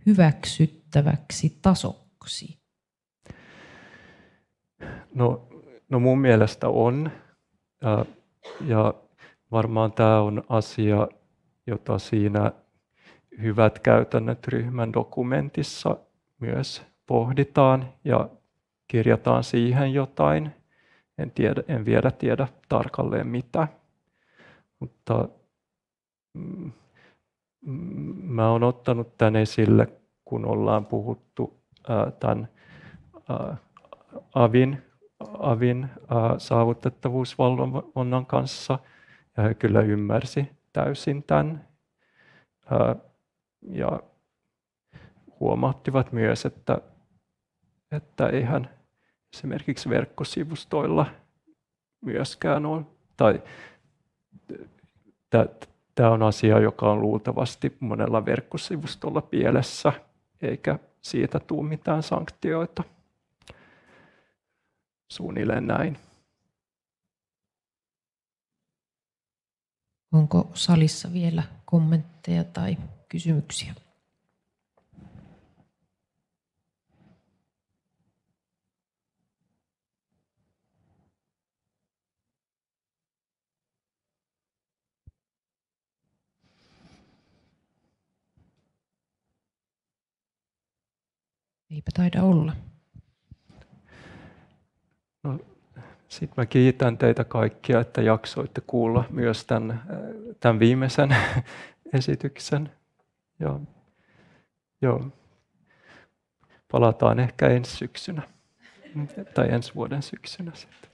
hyväksyttäväksi tasoksi. No mun mielestä on. Ja varmaan tämä on asia, jota siinä hyvät käytännöt ryhmän dokumentissa myös pohditaan ja kirjataan siihen jotain. En vielä tiedä tarkalleen mitä, mutta mä oon ottanut tämän esille, kun ollaan puhuttu tämän avin saavutettavuusvalvonnan kanssa, ja he kyllä ymmärsi täysin tämän. Ja huomauttivat myös, että eihän esimerkiksi verkkosivustoilla myöskään ole, tai tämä on asia, joka on luultavasti monella verkkosivustolla pielessä, eikä siitä tule mitään sanktioita. Suunnilleen näin. Onko salissa vielä kommentteja tai kysymyksiä? Eipä taida olla. No, sitten mä kiitän teitä kaikkia, että jaksoitte kuulla myös tämän viimeisen esityksen. Ja, joo, palataan ehkä ensi syksynä tai ensi vuoden syksynä sitten.